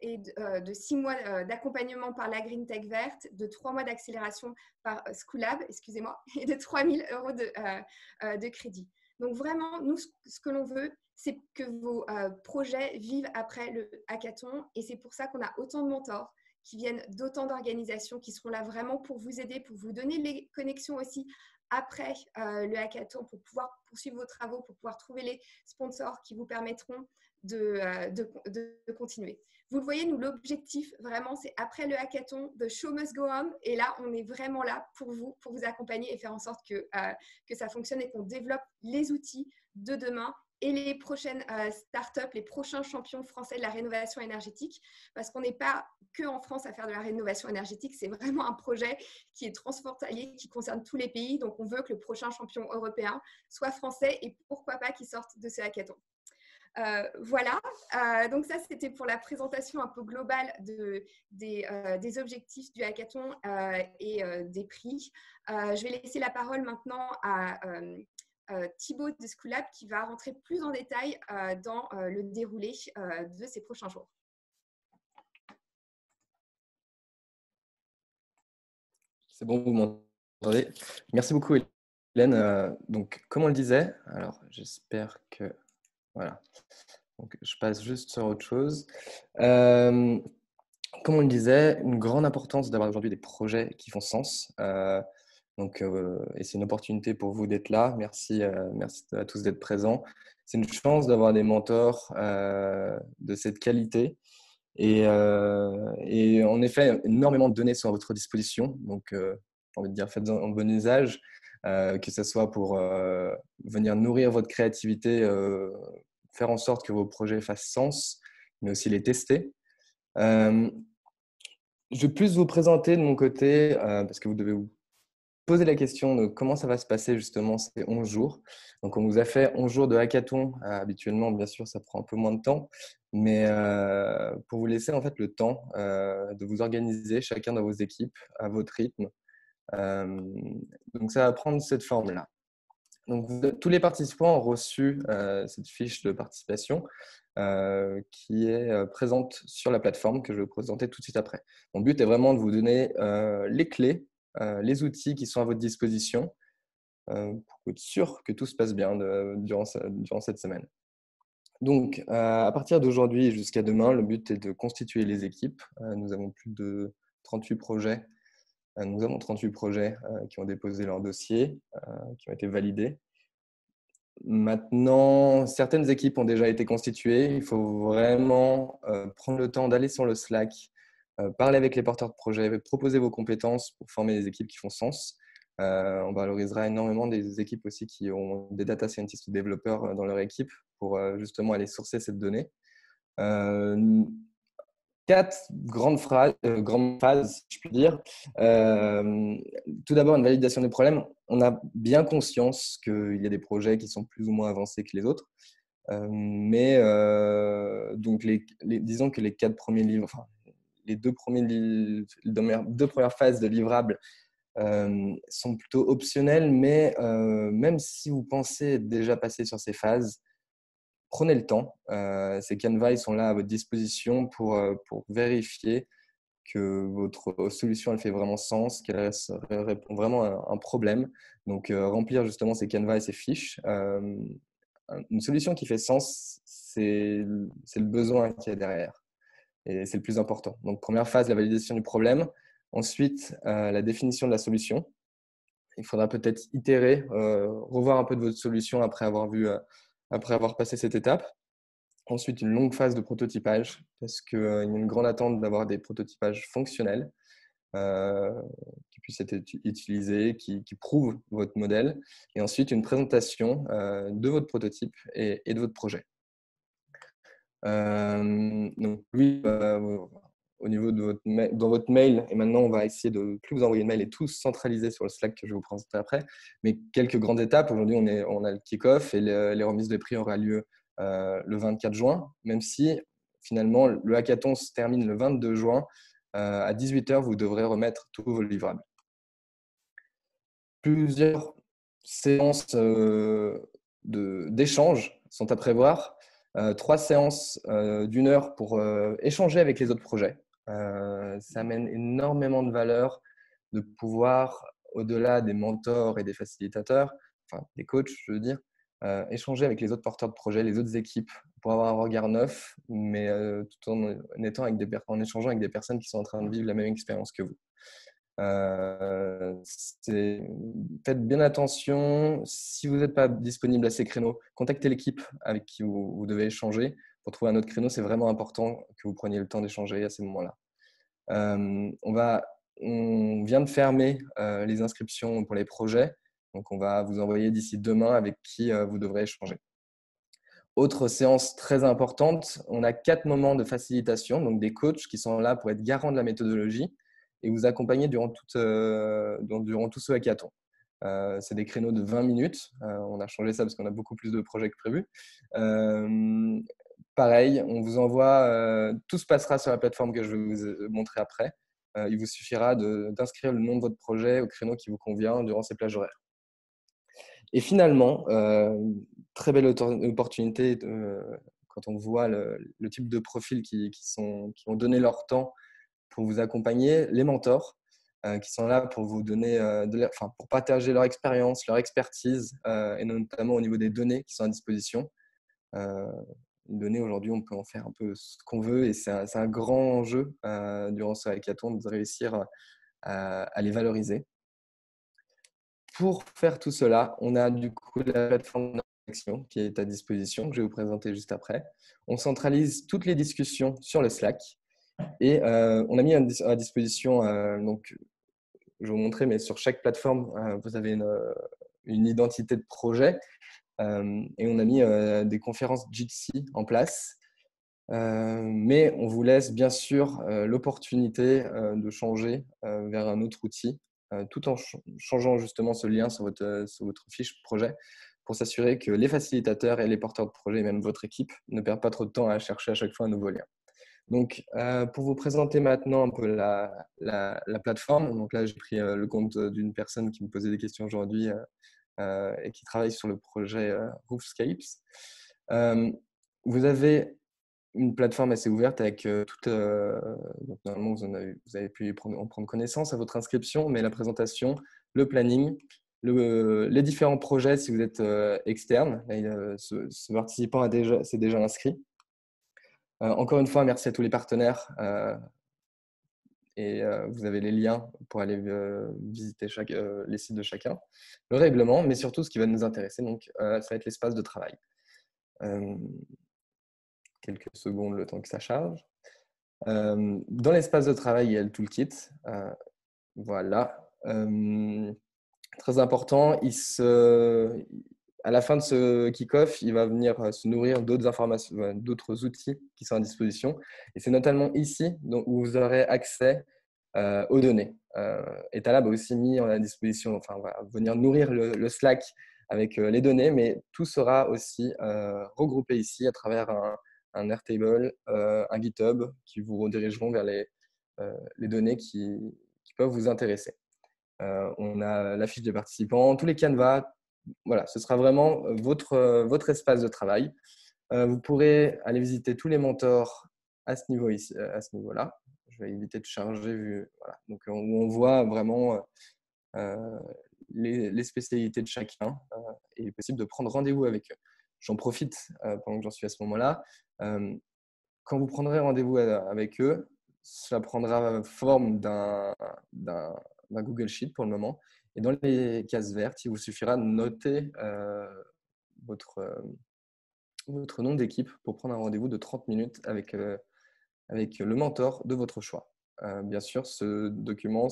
et de 6 mois d'accompagnement par la Green Tech Verte, de 3 mois d'accélération par Schoolab, excusez-moi, et de 3 000 € de crédit. Donc vraiment, nous, ce que l'on veut, c'est que vos projets vivent après le hackathon. Et c'est pour ça qu'on a autant de mentors qui viennent d'autant d'organisations qui seront là vraiment pour vous aider, pour vous donner les connexions aussi après le hackathon, pour pouvoir poursuivre vos travaux, pour pouvoir trouver les sponsors qui vous permettront de continuer. Vous le voyez, nous, l'objectif, vraiment, c'est après le hackathon, the show must go on. Et là, on est vraiment là pour vous accompagner et faire en sorte que ça fonctionne et qu'on développe les outils de demain et les prochaines startups, les prochains champions français de la rénovation énergétique, parce qu'on n'est pas que en France à faire de la rénovation énergétique, c'est vraiment un projet qui est transfrontalier, qui concerne tous les pays. Donc, on veut que le prochain champion européen soit français et pourquoi pas qu'il sorte de ce hackathon. Voilà, donc ça c'était pour la présentation un peu globale des objectifs du hackathon et des prix. Je vais laisser la parole maintenant à Thibaut de Schoolab qui va rentrer plus en détail dans le déroulé de ces prochains jours. C'est bon, vous m'entendez? Merci beaucoup Hélène. Donc comme on le disait, alors j'espère que… Voilà, donc je passe juste sur autre chose. Comme on le disait, une grande importance d'avoir aujourd'hui des projets qui font sens. Et c'est une opportunité pour vous d'être là. Merci à tous d'être présents. C'est une chance d'avoir des mentors de cette qualité. Et en effet, énormément de données sont à votre disposition. Donc, j'ai envie de dire, faites-en bon usage, que ce soit pour venir nourrir votre créativité, faire en sorte que vos projets fassent sens, mais aussi les tester. Je vais plus vous présenter de mon côté, parce que vous devez vous poser la question de comment ça va se passer justement ces 11 jours. Donc, on vous a fait 11 jours de hackathon. Habituellement, bien sûr, ça prend un peu moins de temps, mais pour vous laisser en fait le temps de vous organiser chacun dans vos équipes à votre rythme. Donc, ça va prendre cette forme-là. Donc, tous les participants ont reçu cette fiche de participation qui est présente sur la plateforme que je vais vous présenter tout de suite après. Mon but est vraiment de vous donner les clés, les outils qui sont à votre disposition pour être sûr que tout se passe bien durant cette semaine. Donc, à partir d'aujourd'hui jusqu'à demain, le but est de constituer les équipes. Nous avons plus de 38 projets. Nous avons 38 projets qui ont déposé leur dossier, qui ont été validés. Maintenant, certaines équipes ont déjà été constituées. Il faut vraiment prendre le temps d'aller sur le Slack, parler avec les porteurs de projets, proposer vos compétences pour former des équipes qui font sens. On valorisera énormément des équipes aussi qui ont des data scientists ou développeurs dans leur équipe pour justement aller sourcer cette donnée. 4 grandes phases, si je puis dire. Tout d'abord, une validation des problèmes. On a bien conscience qu'il y a des projets qui sont plus ou moins avancés que les autres. Donc, disons que les 4 premiers livres, enfin, les deux premières phases de livrables sont plutôt optionnelles, mais même si vous pensez être déjà passé sur ces phases, prenez le temps. Ces Canva, ils sont là à votre disposition pour vérifier que votre solution elle fait vraiment sens, qu'elle répond vraiment à un problème. Donc, remplir justement ces canevas et ces fiches. Une solution qui fait sens, c'est le besoin qu'il y a derrière. Et c'est le plus important. Donc, première phase, la validation du problème. Ensuite, la définition de la solution. Il faudra peut-être itérer, revoir un peu de votre solution après avoir passé cette étape. Ensuite, une longue phase de prototypage, parce qu'il y a une grande attente d'avoir des prototypages fonctionnels qui puissent être utilisés, qui prouvent votre modèle. Et ensuite, une présentation de votre prototype et de votre projet. Donc, oui, au niveau de dans votre mail, et maintenant, on va essayer de ne plus vous envoyer de mail et tout centraliser sur le Slack que je vais vous présenter après. Mais quelques grandes étapes. Aujourd'hui, on a le kick-off et les remises de prix aura lieu le 24 juin, même si finalement, le hackathon se termine le 22 juin. À 18 h, vous devrez remettre tous vos livrables. Plusieurs séances d'échange sont à prévoir. 3 séances d'1 heure pour échanger avec les autres projets. Ça amène énormément de valeur de pouvoir, au-delà des mentors et des facilitateurs, enfin des coachs, je veux dire, échanger avec les autres porteurs de projets, les autres équipes, pour avoir un regard neuf, mais tout en échangeant avec des personnes qui sont en train de vivre la même expérience que vous. Faites bien attention. Si vous n'êtes pas disponible à ces créneaux, contactez l'équipe avec qui vous devez échanger pour trouver un autre créneau. C'est vraiment important que vous preniez le temps d'échanger à ces moments-là. On vient de fermer les inscriptions pour les projets. Donc, on va vous envoyer d'ici demain avec qui vous devrez échanger. Autre séance très importante, on a 4 moments de facilitation, donc des coachs qui sont là pour être garants de la méthodologie et vous accompagner durant tout ce hackathon. C'est des créneaux de 20 minutes. On a changé ça parce qu'on a beaucoup plus de projets que prévu. Pareil, on vous envoie, tout se passera sur la plateforme que je vais vous montrer après. Il vous suffira d'inscrire le nom de votre projet au créneau qui vous convient durant ces plages horaires. Et finalement, très belle opportunité quand on voit le type de profils qui ont donné leur temps pour vous accompagner, les mentors qui sont là pour vous donner, pour partager leur expérience, leur expertise et notamment au niveau des données qui sont à disposition. Les données, aujourd'hui, on peut en faire un peu ce qu'on veut et c'est un grand enjeu durant ce hackathon de réussir à les valoriser. Pour faire tout cela, on a du coup la plateforme d'action qui est à disposition, que je vais vous présenter juste après. On centralise toutes les discussions sur le Slack et on a mis à disposition, donc je vais vous montrer, mais sur chaque plateforme, vous avez une identité de projet et on a mis des conférences Jitsi en place. Mais on vous laisse bien sûr l'opportunité de changer vers un autre outil tout en changeant justement ce lien sur votre fiche projet pour s'assurer que les facilitateurs et les porteurs de projet et même votre équipe ne perdent pas trop de temps à chercher à chaque fois un nouveau lien. Donc, pour vous présenter maintenant un peu la plateforme, donc là j'ai pris le compte d'une personne qui me posait des questions aujourd'hui et qui travaille sur le projet Roofscapes. Vous avez une plateforme assez ouverte avec donc normalement vous avez pu en prendre connaissance à votre inscription, mais la présentation, le planning, les différents projets si vous êtes externe. Là, ce participant s'est déjà inscrit. Encore une fois, merci à tous les partenaires et vous avez les liens pour aller visiter les sites de chacun, le règlement, mais surtout ce qui va nous intéresser, donc ça va être l'espace de travail. Quelques secondes le temps que ça charge. Dans l'espace de travail, il y a le toolkit. Voilà. Très important, à la fin de ce kick-off, il va venir se nourrir d'autres informations, d'autres outils qui sont à disposition. Et c'est notamment ici où vous aurez accès aux données. Et Talab a aussi mis à disposition, on va venir nourrir le Slack avec les données, mais tout sera aussi regroupé ici à travers un Airtable, un GitHub qui vous redirigeront vers les données qui peuvent vous intéresser. On a la fiche des participants, tous les canevas. Voilà, ce sera vraiment votre espace de travail. Vous pourrez aller visiter tous les mentors à ce niveau-là. Je je vais éviter de charger. Voilà. Donc, où on voit vraiment les spécialités de chacun et il est possible de prendre rendez-vous avec eux. J'en profite pendant que j'en suis à ce moment-là. Quand vous prendrez rendez-vous avec eux, cela prendra forme d'un Google Sheet pour le moment. Et dans les cases vertes, il vous suffira de noter votre nom d'équipe pour prendre un rendez-vous de 30 minutes avec le mentor de votre choix. Bien sûr, ce document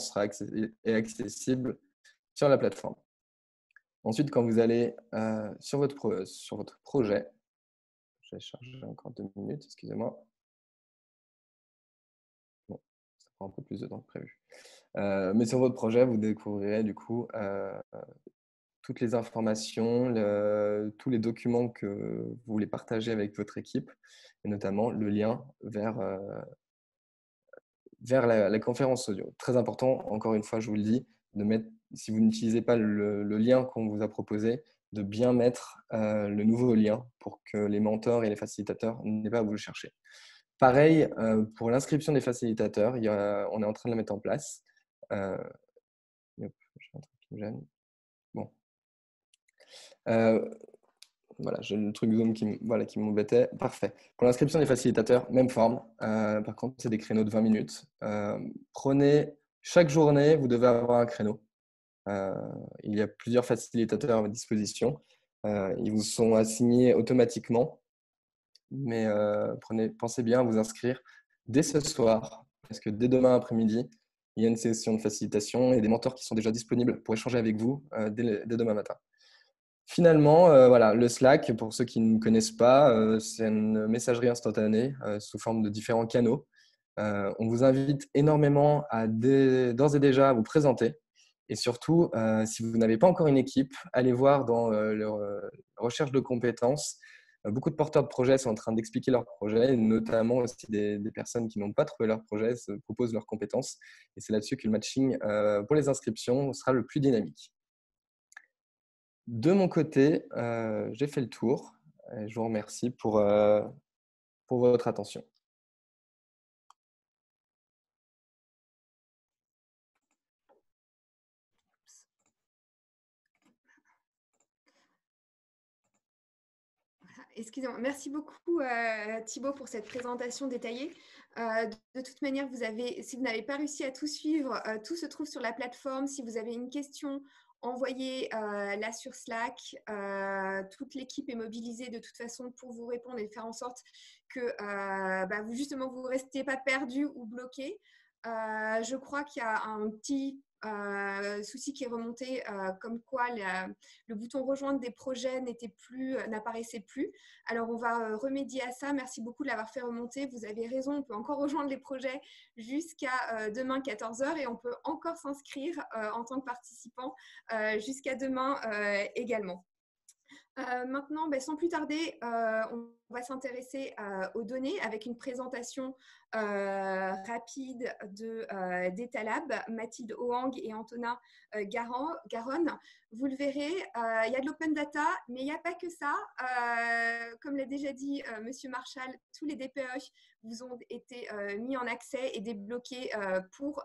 est accessible sur la plateforme. Ensuite, quand vous allez sur votre projet, je vais charger encore 2 minutes, excusez-moi. Bon, ça prend un peu plus de temps que prévu. Mais sur votre projet, vous découvrirez du coup toutes les informations, tous les documents que vous voulez partager avec votre équipe, et notamment le lien vers la conférence audio. Très important, encore une fois, je vous le dis, si vous n'utilisez pas le lien qu'on vous a proposé, de bien mettre le nouveau lien pour que les mentors et les facilitateurs n'aient pas à vous le chercher. Pareil, pour l'inscription des facilitateurs, on est en train de la mettre en place. J'ai un truc qui me gêne. Bon. Voilà, j'ai le truc Zoom qui m'embêtait. Parfait. Pour l'inscription des facilitateurs, même forme. Par contre, c'est des créneaux de 20 minutes. Chaque journée, vous devez avoir un créneau. Il y a plusieurs facilitateurs à votre disposition. Ils vous sont assignés automatiquement. Mais pensez bien à vous inscrire dès ce soir, parce que dès demain après-midi, il y a une session de facilitation et des mentors qui sont déjà disponibles pour échanger avec vous dès demain matin. Finalement, voilà, le Slack, pour ceux qui ne connaissent pas, c'est une messagerie instantanée sous forme de différents canaux. On vous invite énormément à d'ores et déjà à vous présenter. Et surtout, si vous n'avez pas encore une équipe, allez voir dans leur recherche de compétences. Beaucoup de porteurs de projets sont en train d'expliquer leurs projets, notamment aussi des personnes qui n'ont pas trouvé leur projet se proposent leurs compétences. Et c'est là-dessus que le matching pour les inscriptions sera le plus dynamique. De mon côté, j'ai fait le tour. Et je vous remercie pour votre attention. Excusez-moi. Merci beaucoup Thibaut pour cette présentation détaillée. De toute manière, si vous n'avez pas réussi à tout suivre, tout se trouve sur la plateforme. Si vous avez une question, envoyez-la sur Slack. Toute l'équipe est mobilisée de toute façon pour vous répondre et faire en sorte que vous ne restiez pas perdu ou bloqué. Je crois qu'il y a un petit souci qui est remonté comme quoi le bouton rejoindre des projets n'apparaissait plus. Alors on va remédier à ça. Merci beaucoup de l'avoir fait remonter. Vous avez raison, on peut encore rejoindre les projets jusqu'à demain 14h et on peut encore s'inscrire en tant que participant jusqu'à demain également. Maintenant, sans plus tarder, on va s'intéresser aux données avec une présentation rapide d'Etalab, Mathilde Hoang et Antonin Garonne. Vous le verrez, il y a de l'open data, mais il n'y a pas que ça. Comme l'a déjà dit Monsieur Marchal, tous les DPE vous ont été mis en accès et débloqués pour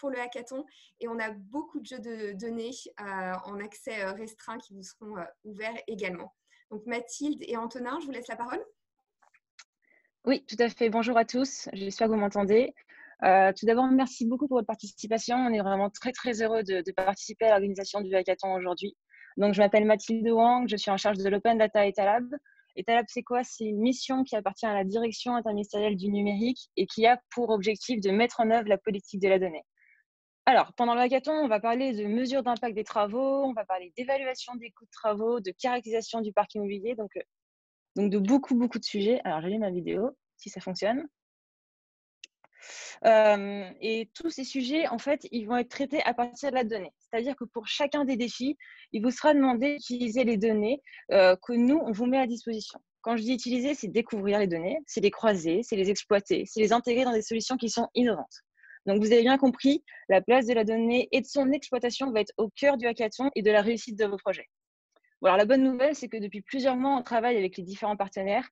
le hackathon et on a beaucoup de jeux de données en accès restreint qui vous seront ouverts également. Donc Mathilde et Antonin, je vous laisse la parole. Oui, tout à fait. Bonjour à tous. J'espère que vous m'entendez. Tout d'abord, merci beaucoup pour votre participation. On est vraiment très, très heureux de participer à l'organisation du hackathon aujourd'hui. Donc, je m'appelle Mathilde Hoang, je suis en charge de l'Open Data Etalab. Etalab, c'est quoi? C'est une mission qui appartient à la direction interministérielle du numérique et qui a pour objectif de mettre en œuvre la politique de la donnée. Alors, pendant le hackathon, on va parler de mesures d'impact des travaux, on va parler d'évaluation des coûts de travaux, de caractérisation du parc immobilier, donc de beaucoup de sujets. Alors, j'allume ma vidéo, si ça fonctionne. Et tous ces sujets, en fait, ils vont être traités à partir de la donnée. C'est-à-dire que pour chacun des défis, il vous sera demandé d'utiliser les données que nous, on vous met à disposition. Quand je dis utiliser, c'est découvrir les données, c'est les croiser, c'est les exploiter, c'est les intégrer dans des solutions qui sont innovantes. Donc, vous avez bien compris, la place de la donnée et de son exploitation va être au cœur du hackathon et de la réussite de vos projets. Bon, alors, la bonne nouvelle, c'est que depuis plusieurs mois, on travaille avec les différents partenaires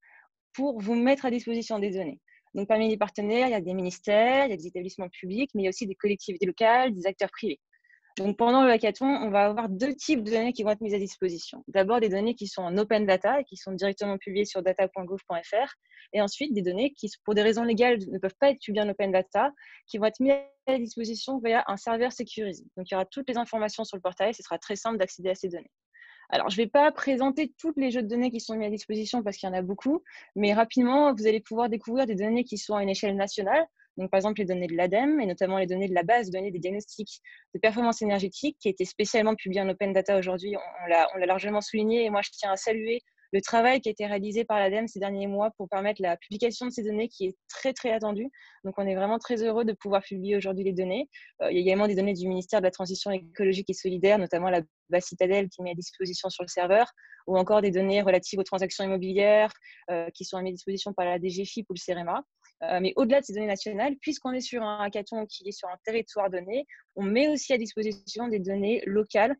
pour vous mettre à disposition des données. Donc, parmi les partenaires, il y a des ministères, il y a des établissements publics, mais il y a aussi des collectivités locales, des acteurs privés. Donc, pendant le hackathon, on va avoir deux types de données qui vont être mises à disposition. D'abord, des données qui sont en open data et qui sont directement publiées sur data.gouv.fr. Et ensuite, des données qui, pour des raisons légales, ne peuvent pas être publiées en open data, qui vont être mises à disposition via un serveur sécurisé. Donc, il y aura toutes les informations sur le portail. Ce sera très simple d'accéder à ces données. Alors, je ne vais pas présenter tous les jeux de données qui sont mis à disposition parce qu'il y en a beaucoup, mais rapidement, vous allez pouvoir découvrir des données qui sont à une échelle nationale. Donc, par exemple, les données de l'ADEME et notamment les données de la base de données des diagnostics de performance énergétique qui a été spécialement publiée en open data aujourd'hui. On l'a largement souligné et moi, je tiens à saluer le travail qui a été réalisé par l'ADEME ces derniers mois pour permettre la publication de ces données qui est très, très attendue. Donc, on est vraiment très heureux de pouvoir publier aujourd'hui les données. Il y a également des données du ministère de la Transition écologique et solidaire, notamment la base Citadel qui met à disposition sur le serveur, ou encore des données relatives aux transactions immobilières qui sont mises à disposition par la DGFiP ou le CEREMA. Mais au-delà de ces données nationales, puisqu'on est sur un hackathon qui est sur un territoire donné, on met aussi à disposition des données locales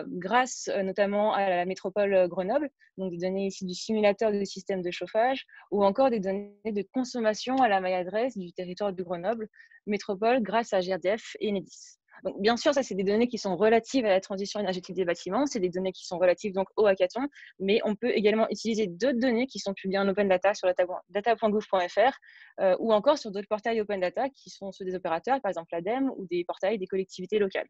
grâce notamment à la métropole Grenoble, donc des données ici du simulateur du système de chauffage, ou encore des données de consommation à la maille adresse du territoire de Grenoble métropole grâce à GRDF et Enedis. Donc, bien sûr, ça, c'est des données qui sont relatives à la transition énergétique des bâtiments. C'est des données qui sont relatives donc, au hackathon. Mais on peut également utiliser d'autres données qui sont publiées en open data sur data.gouv.fr ou encore sur d'autres portails open data qui sont ceux des opérateurs, par exemple l'ADEME ou des portails des collectivités locales.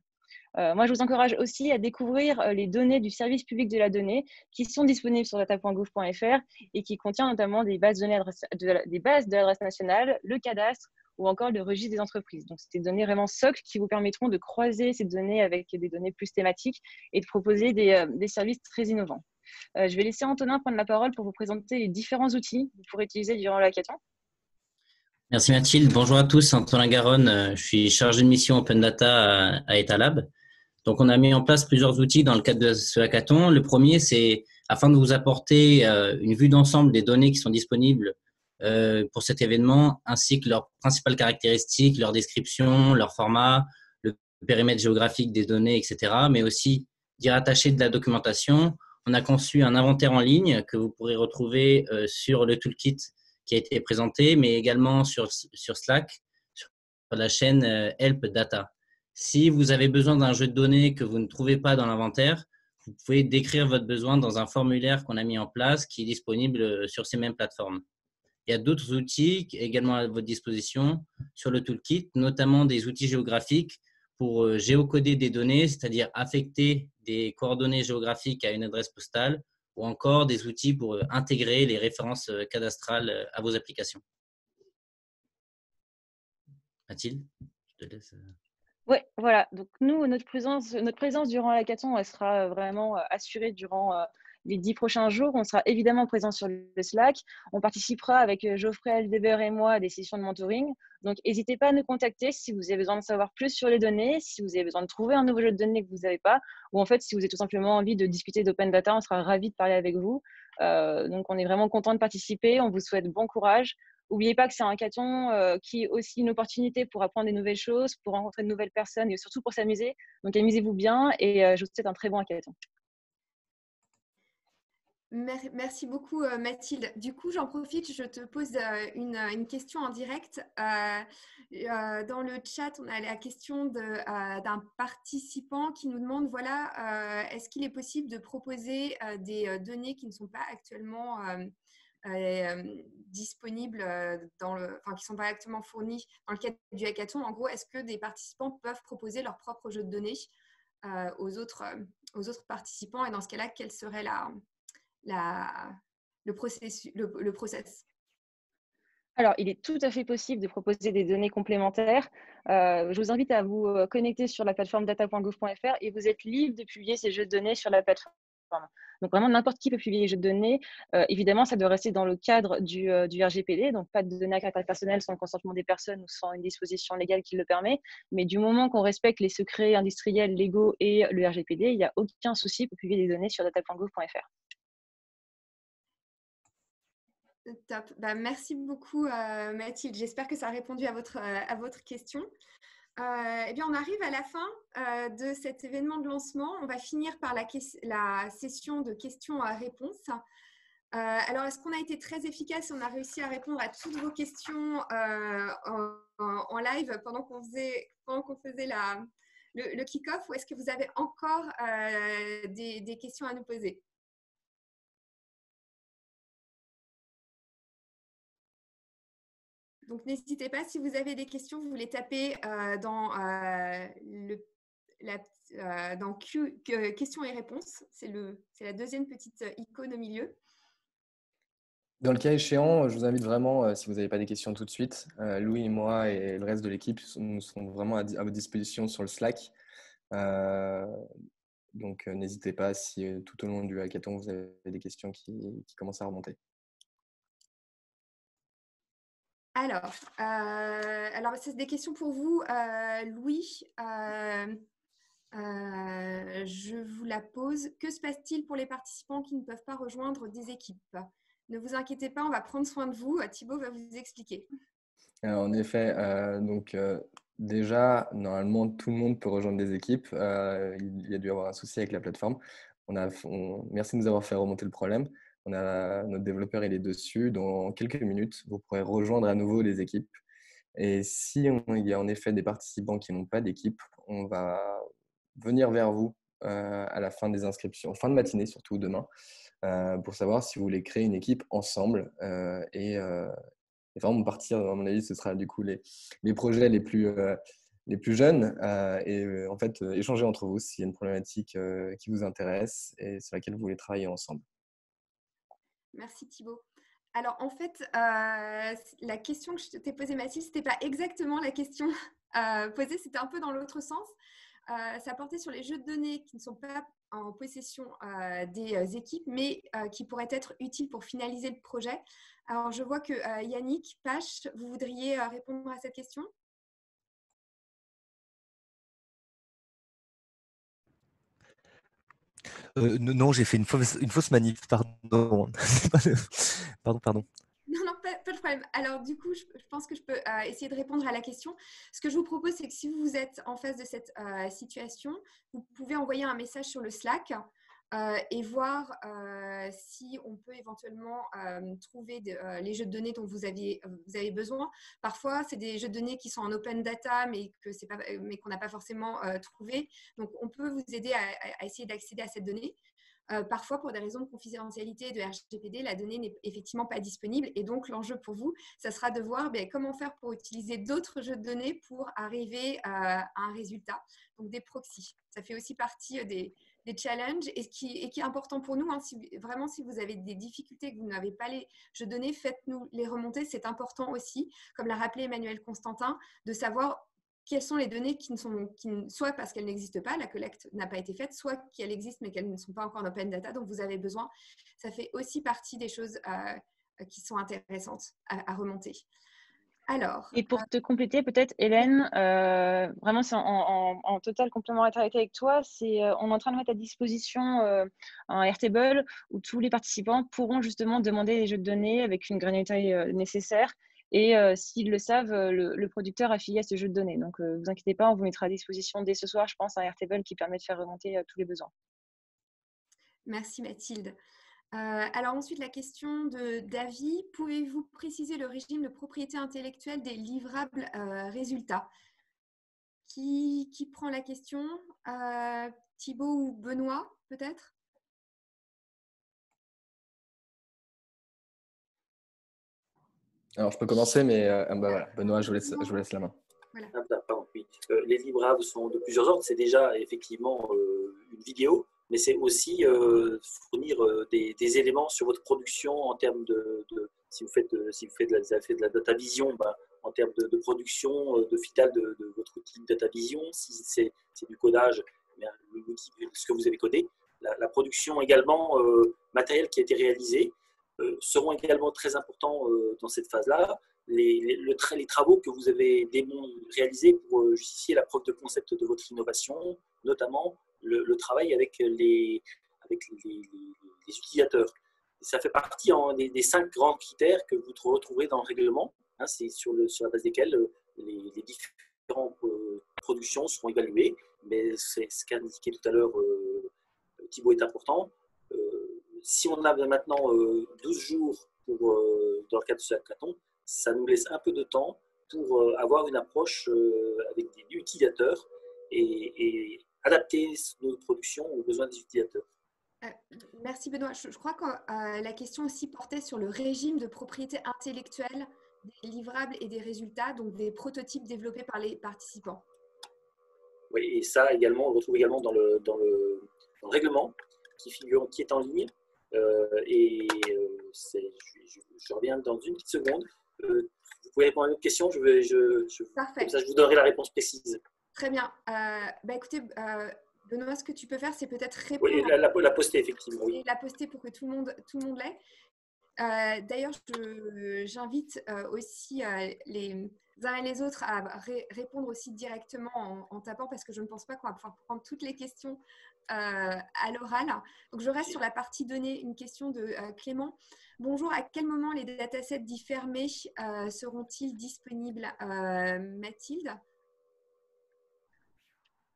Moi, je vous encourage aussi à découvrir les données du service public de la donnée qui sont disponibles sur data.gouv.fr et qui contient notamment des bases de l'adresse nationale, le cadastre, ou encore le registre des entreprises. Donc, c'est des données vraiment socles qui vous permettront de croiser ces données avec des données plus thématiques et de proposer des services très innovants. Je vais laisser Antonin prendre la parole pour vous présenter les différents outils que vous pourrez utiliser durant le hackathon. Merci Mathilde. Bonjour à tous, Antonin Garonne. Je suis chargé de mission Open Data à Etalab. Donc, on a mis en place plusieurs outils dans le cadre de ce hackathon. Le premier, c'est afin de vous apporter une vue d'ensemble des données qui sont disponibles pour cet événement, ainsi que leurs principales caractéristiques, leur description, leur format, le périmètre géographique des données, etc., mais aussi d'y rattacher de la documentation. On a conçu un inventaire en ligne que vous pourrez retrouver sur le toolkit qui a été présenté, mais également sur Slack, sur la chaîne Help Data. Si vous avez besoin d'un jeu de données que vous ne trouvez pas dans l'inventaire, vous pouvez décrire votre besoin dans un formulaire qu'on a mis en place qui est disponible sur ces mêmes plateformes. Il y a d'autres outils également à votre disposition sur le toolkit, notamment des outils géographiques pour géocoder des données, c'est-à-dire affecter des coordonnées géographiques à une adresse postale, ou encore des outils pour intégrer les références cadastrales à vos applications. Mathilde, je te laisse. Oui, voilà. Donc, nous, notre présence durant l'hackathon, elle sera vraiment assurée durant les 10 prochains jours. On sera évidemment présent sur le Slack. On participera avec Geoffrey Aldebert et moi à des sessions de mentoring. Donc, n'hésitez pas à nous contacter si vous avez besoin de savoir plus sur les données, si vous avez besoin de trouver un nouveau jeu de données que vous n'avez pas, ou en fait, si vous avez tout simplement envie de discuter d'open data, on sera ravis de parler avec vous. Donc, on est vraiment content de participer. On vous souhaite bon courage. N'oubliez pas que c'est un hackathon qui est aussi une opportunité pour apprendre des nouvelles choses, pour rencontrer de nouvelles personnes et surtout pour s'amuser. Donc, amusez-vous bien et je vous souhaite un très bon hackathon. Merci beaucoup Mathilde. Du coup, j'en profite, je te pose une question en direct. Dans le chat, on a la question d'un participant qui nous demande, voilà, est-ce qu'il est possible de proposer des données qui ne sont pas actuellement disponibles, qui ne sont pas actuellement fournies dans le cadre du hackathon? En gros, est-ce que des participants peuvent proposer leur propre jeu de données aux autres participants? Et dans ce cas-là, quel serait le process? Alors, il est tout à fait possible de proposer des données complémentaires. Je vous invite à vous connecter sur la plateforme data.gouv.fr et vous êtes libre de publier ces jeux de données sur la plateforme. Donc, vraiment, n'importe qui peut publier les jeux de données. Évidemment, ça doit rester dans le cadre du RGPD, donc pas de données à caractère personnel sans le consentement des personnes ou sans une disposition légale qui le permet. Mais du moment qu'on respecte les secrets industriels, légaux et le RGPD, il n'y a aucun souci pour publier des données sur data.gouv.fr. Top. Merci beaucoup Mathilde. J'espère que ça a répondu à votre question. Eh bien, on arrive à la fin de cet événement de lancement. On va finir par la session de questions-réponses. Alors, est-ce qu'on a été très efficace? On a réussi à répondre à toutes vos questions en live pendant qu'on faisait le kick-off, ou est-ce que vous avez encore des questions à nous poser? Donc, n'hésitez pas, si vous avez des questions, vous les tapez dans questions et réponses. C'est la deuxième petite icône au milieu. Dans le cas échéant, je vous invite vraiment, si vous n'avez pas des questions tout de suite, Louis et moi et le reste de l'équipe, nous serons vraiment à votre disposition sur le Slack. Donc, n'hésitez pas si tout au long du hackathon, vous avez des questions qui commencent à remonter. Alors c'est des questions pour vous, Louis. Je vous la pose. Que se passe-t-il pour les participants qui ne peuvent pas rejoindre des équipes? Ne vous inquiétez pas, on va prendre soin de vous. Thibaut va vous expliquer. En effet, déjà, normalement, tout le monde peut rejoindre des équipes. Il y a dû avoir un souci avec la plateforme. Merci de nous avoir fait remonter le problème. Notre développeur, il est dessus. Dans quelques minutes, vous pourrez rejoindre à nouveau les équipes. Et si il y a en effet des participants qui n'ont pas d'équipe, on va venir vers vous à la fin des inscriptions, fin de matinée surtout demain, pour savoir si vous voulez créer une équipe ensemble et vraiment partir, à mon avis, ce sera du coup les projets les plus jeunes et en fait échanger entre vous s'il y a une problématique qui vous intéresse et sur laquelle vous voulez travailler ensemble. Merci Thibaut. Alors en fait, la question que je t'ai posée, Mathilde, ce n'était pas exactement la question posée, c'était un peu dans l'autre sens. Ça portait sur les jeux de données qui ne sont pas en possession des équipes, mais qui pourraient être utiles pour finaliser le projet. Alors, je vois que Yannick Pache, vous voudriez répondre à cette question? Non, j'ai fait une fausse manip, pardon. Pardon. Non, pas de problème. Alors, du coup, je pense que je peux essayer de répondre à la question. Ce que je vous propose, c'est que si vous êtes en face de cette situation, vous pouvez envoyer un message sur le Slack et voir si on peut éventuellement trouver les jeux de données dont vous avez besoin. Parfois, c'est des jeux de données qui sont en open data, mais qu'on n'a pas forcément trouvé. Donc, on peut vous aider à essayer d'accéder à cette donnée. Parfois, pour des raisons de confidentialité de RGPD, la donnée n'est effectivement pas disponible. Et donc, l'enjeu pour vous, ça sera de voir comment faire pour utiliser d'autres jeux de données pour arriver à un résultat. Donc, des proxys. Ça fait aussi partie des challenges et qui est important pour nous. Vraiment, si vous avez des difficultés, que vous n'avez pas les jeux de données, faites-nous les remonter. C'est important aussi, comme l'a rappelé Emmanuel Constantin, de savoir quelles sont les données soit parce qu'elles n'existent pas, la collecte n'a pas été faite, soit qu'elles existent mais qu'elles ne sont pas encore en open data, donc vous avez besoin. Ça fait aussi partie des choses qui sont intéressantes à remonter. Alors, et pour te compléter, peut-être, Hélène, vraiment, c'est en total complémentarité avec toi. On est en train de mettre à disposition un Airtable où tous les participants pourront justement demander les jeux de données avec une granularité nécessaire. Et s'ils le savent, le producteur affilié à ce jeu de données. Donc, ne vous inquiétez pas, on vous mettra à disposition dès ce soir, je pense, un Airtable qui permet de faire remonter tous les besoins. Merci Mathilde. Alors ensuite, la question de Davy. Pouvez-vous préciser le régime de propriété intellectuelle des livrables résultats? Qui prend la question? Thibaut ou Benoît, peut-être? Alors, je peux commencer, mais voilà, Benoît, je vous laisse la main. Voilà. Pardon, oui. Les livrables sont de plusieurs ordres. C'est déjà effectivement une vidéo, mais c'est aussi fournir des éléments sur votre production en termes si vous faites de la data vision, en termes de production, de fital de votre outil de data vision. Si c'est du codage, ce que vous avez codé. La production également matériel qui a été réalisé seront également très importants dans cette phase-là. Les travaux que vous avez réalisés pour justifier la preuve de concept de votre innovation, notamment le travail avec les utilisateurs. Et ça fait partie des 5 grands critères que vous retrouverez dans le règlement. C'est sur la base desquels les différentes productions seront évaluées. Mais c'est ce qu'a indiqué tout à l'heure Thibaut est important. si on a maintenant 12 jours dans le cadre de ce hackathon, ça nous laisse un peu de temps pour avoir une approche avec des utilisateurs et adapter nos productions aux besoins des utilisateurs. Merci Benoît. Je crois que la question aussi portait sur le régime de propriété intellectuelle des livrables et des résultats, donc des prototypes développés par les participants. Oui, et ça également, on le retrouve également dans le règlement qui est en ligne. Je reviens dans une petite seconde. Vous pouvez répondre à une autre question, Parfait. Comme ça je vous donnerai la réponse précise. Très bien. Écoutez, Benoît, ce que tu peux faire, c'est peut-être répondre. Oui, la poster, effectivement. Oui. Et la poster pour que tout le monde l'ait. D'ailleurs, j'invite aussi les uns et les autres à répondre aussi directement en tapant, parce que je ne pense pas qu'on va pouvoir prendre toutes les questions à l'oral. Donc, je reste sur la partie données. Une question de Clément. Bonjour, à quel moment les datasets dits fermés seront-ils disponibles, Mathilde?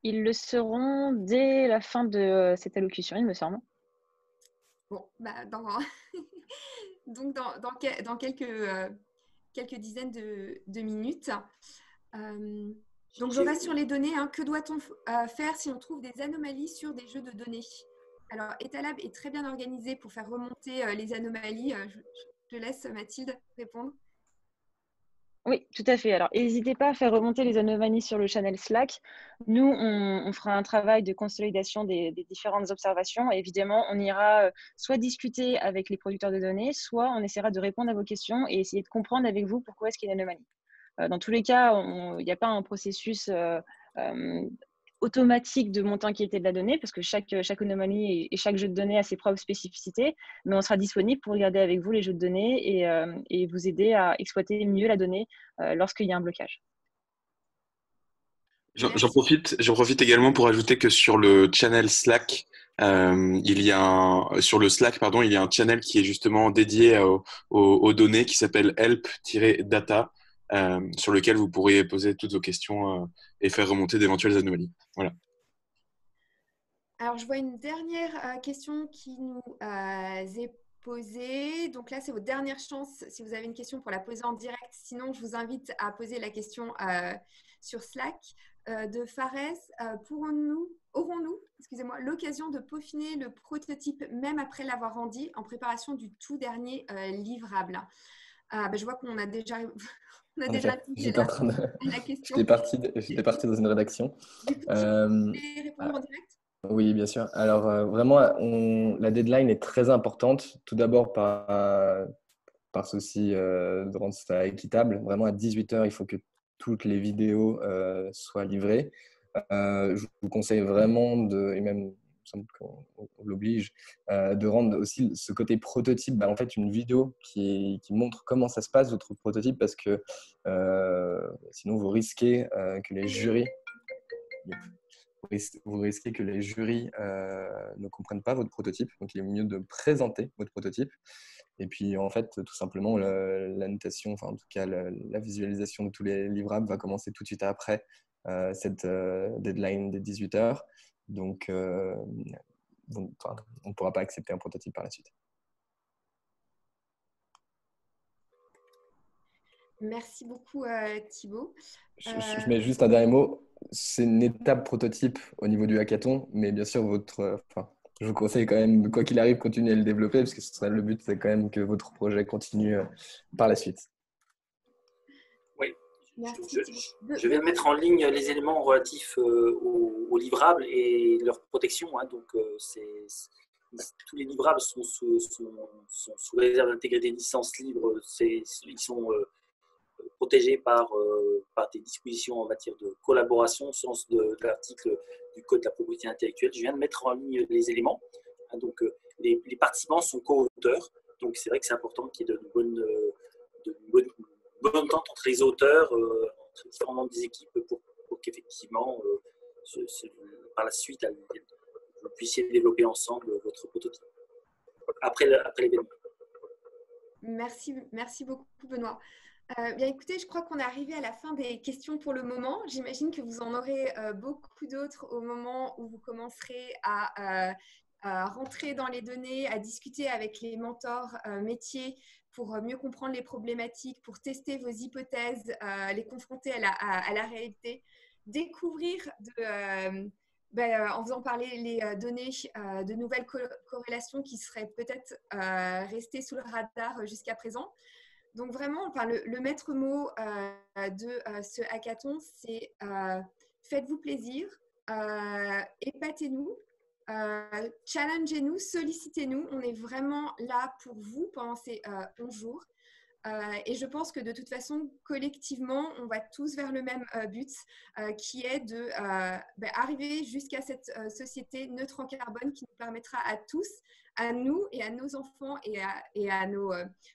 Ils le seront dès la fin de cette allocution, il me semble. Bon, donc dans quelques dizaines de minutes. Donc, je reste sur les données. Que doit-on faire si on trouve des anomalies sur des jeux de données? Alors, Etalab est très bien organisé pour faire remonter les anomalies. Je te laisse, Mathilde, répondre. Oui, tout à fait. Alors, n'hésitez pas à faire remonter les anomalies sur le channel Slack. Nous, on fera un travail de consolidation des différentes observations. Et évidemment, on ira soit discuter avec les producteurs de données, soit on essaiera de répondre à vos questions et essayer de comprendre avec vous pourquoi est-ce qu'il y a une anomalie. Dans tous les cas, il n'y a pas un processus automatique de monter en qualité de la donnée, parce que chaque anomalie et chaque jeu de données a ses propres spécificités, mais on sera disponible pour regarder avec vous les jeux de données et vous aider à exploiter mieux la donnée lorsqu'il y a un blocage. J'en profite également pour ajouter que sur le channel Slack, sur le Slack, pardon, il y a un channel qui est justement dédié aux données qui s'appelle help-data, sur lequel vous pourrez poser toutes vos questions et faire remonter d'éventuelles anomalies. Voilà. Alors, je vois une dernière question qui nous est posée. Donc là, c'est votre dernière chance si vous avez une question pour la poser en direct. Sinon, je vous invite à poser la question sur Slack. De Fares, aurons-nous l'occasion de peaufiner le prototype même après l'avoir rendu en préparation du tout dernier livrable? Je vois qu'on a déjà... J'étais parti dans une rédaction. Du coup, tu peux répondre en direct? Oui, bien sûr. Alors, vraiment, la deadline est très importante. Tout d'abord, par souci de rendre ça équitable. Vraiment, à 18h, il faut que toutes les vidéos soient livrées. Je vous conseille vraiment, et même on l'oblige, de rendre aussi ce côté prototype, en fait, une vidéo qui montre comment ça se passe, votre prototype, parce que sinon, vous risquez que les jurys... Vous risquez que les jurys ne comprennent pas votre prototype. Donc, il est mieux de présenter votre prototype. Et puis, en fait, tout simplement, la notation, enfin, en tout cas, la visualisation de tous les livrables va commencer tout de suite après cette deadline des 18h. Donc, on ne pourra pas accepter un prototype par la suite. Merci beaucoup, Thibaut. Je mets juste un dernier mot. C'est une étape prototype au niveau du hackathon, mais bien sûr, je vous conseille quand même, quoi qu'il arrive, continuer à le développer, parce que le but, c'est quand même que votre projet continue par la suite. Oui, je vais mettre en ligne les éléments relatifs aux livrables et leur protection. Donc, tous les livrables sont sous réserve d'intégrer des licences libres. Ils sont protégés par des dispositions en matière de collaboration au sens de l'article du Code de la propriété intellectuelle. Je viens de mettre en ligne les éléments. Donc, les participants sont co-auteurs. Donc, c'est vrai que c'est important qu'il y ait de bonne entente entre les auteurs, entre différents membres des équipes pour qu'effectivement, par la suite, vous puissiez développer ensemble votre prototype après l'événement. Merci beaucoup, Benoît. Bien, écoutez, je crois qu'on est arrivé à la fin des questions pour le moment. J'imagine que vous en aurez beaucoup d'autres au moment où vous commencerez à rentrer dans les données, à discuter avec les mentors métiers pour mieux comprendre les problématiques, pour tester vos hypothèses, les confronter à la réalité, découvrir en faisant parler les données de nouvelles corrélations qui seraient peut-être restées sous le radar jusqu'à présent. Donc vraiment, enfin, le maître mot de ce hackathon, c'est faites-vous plaisir, épatez-nous, challengez-nous, sollicitez-nous. On est vraiment là pour vous pendant ces 11 jours. Et je pense que de toute façon, collectivement, on va tous vers le même but, qui est de arriver jusqu'à cette société neutre en carbone qui nous permettra à tous, à nous et à nos enfants et à nos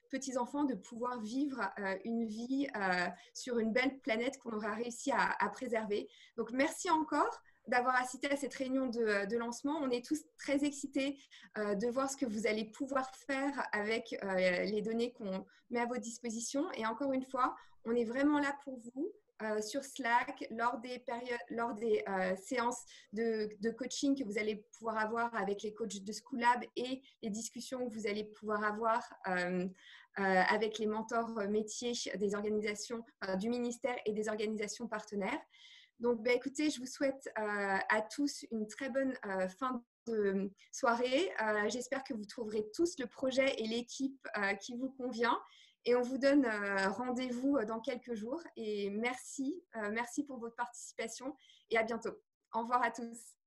petits-enfants de pouvoir vivre une vie sur une belle planète qu'on aura réussi à préserver. Donc, merci encore d'avoir assisté à cette réunion de lancement. On est tous très excités de voir ce que vous allez pouvoir faire avec les données qu'on met à votre disposition. Et encore une fois, on est vraiment là pour vous sur Slack, lors des séances de coaching que vous allez pouvoir avoir avec les coachs de Schoolab et les discussions que vous allez pouvoir avoir avec les mentors métiers des organisations du ministère et des organisations partenaires. Donc, écoutez, je vous souhaite à tous une très bonne fin de soirée. J'espère que vous trouverez tous le projet et l'équipe qui vous convient. Et on vous donne rendez-vous dans quelques jours. Et merci pour votre participation et à bientôt. Au revoir à tous.